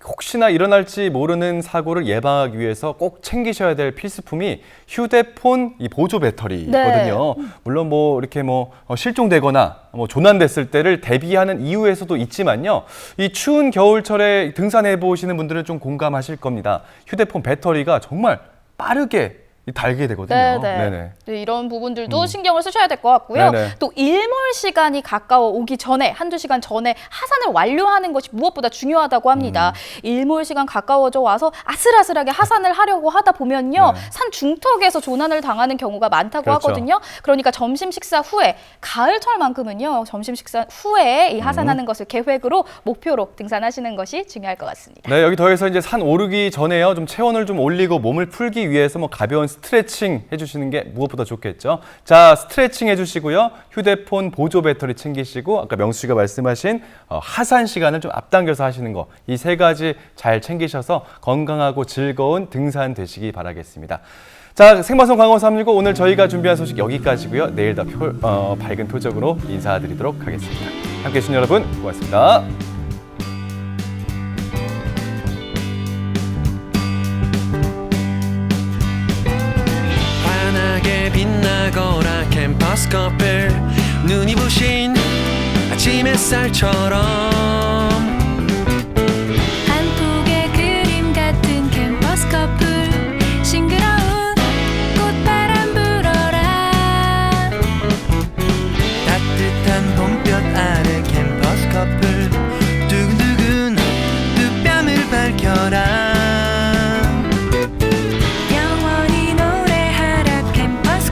혹시나 일어날지 모르는 사고를 예방하기 위해서 꼭 챙기셔야 될 필수품이 휴대폰 이 보조 배터리거든요. 네. 물론 뭐 이렇게 뭐 실종되거나 뭐 조난됐을 때를 대비하는 이유에서도 있지만요. 이 추운 겨울철에 등산해 보시는 분들은 좀 공감하실 겁니다. 휴대폰 배터리가 정말 빠르게 달게 되거든요. 네네. 네, 이런 부분들도 신경을 쓰셔야 될 것 같고요. 네네. 또 일몰 시간이 가까워 오기 전에 한두 시간 전에 하산을 완료하는 것이 무엇보다 중요하다고 합니다. 일몰 시간 가까워져 와서 아슬아슬하게 하산을 하려고 하다 보면요. 산 중턱에서 조난을 당하는 경우가 많다고 그렇죠. 하거든요. 그러니까 점심 식사 후에 가을철만큼은요. 점심 식사 후에 이 하산하는 것을 계획으로 목표로 등산하시는 것이 중요할 것 같습니다. 네, 여기 더해서 이제 산 오르기 전에요. 좀 체온을 좀 올리고 몸을 풀기 위해서 뭐 가벼운 스트레칭 해주시는 게 무엇보다 좋겠죠. 자, 스트레칭 해주시고요. 휴대폰 보조 배터리 챙기시고 아까 명수 씨가 말씀하신 하산 시간을 좀 앞당겨서 하시는 거. 이 세 가지 잘 챙기셔서 건강하고 즐거운 등산 되시기 바라겠습니다. 자, 생방송 강원 365 오늘 저희가 준비한 소식 여기까지고요. 내일 더 밝은 표정으로 인사드리도록 하겠습니다. 함께해 주신 여러분 고맙습니다. 빛나거라 캠퍼스 커플 눈이 부신 아침 햇살처럼 한 폭의 그림 같은 캠퍼스 커플 싱그러운 꽃바람 불어라 따뜻한 봄볕 아래 캠퍼스 커플 두근두근 두 뺨을 밝혀라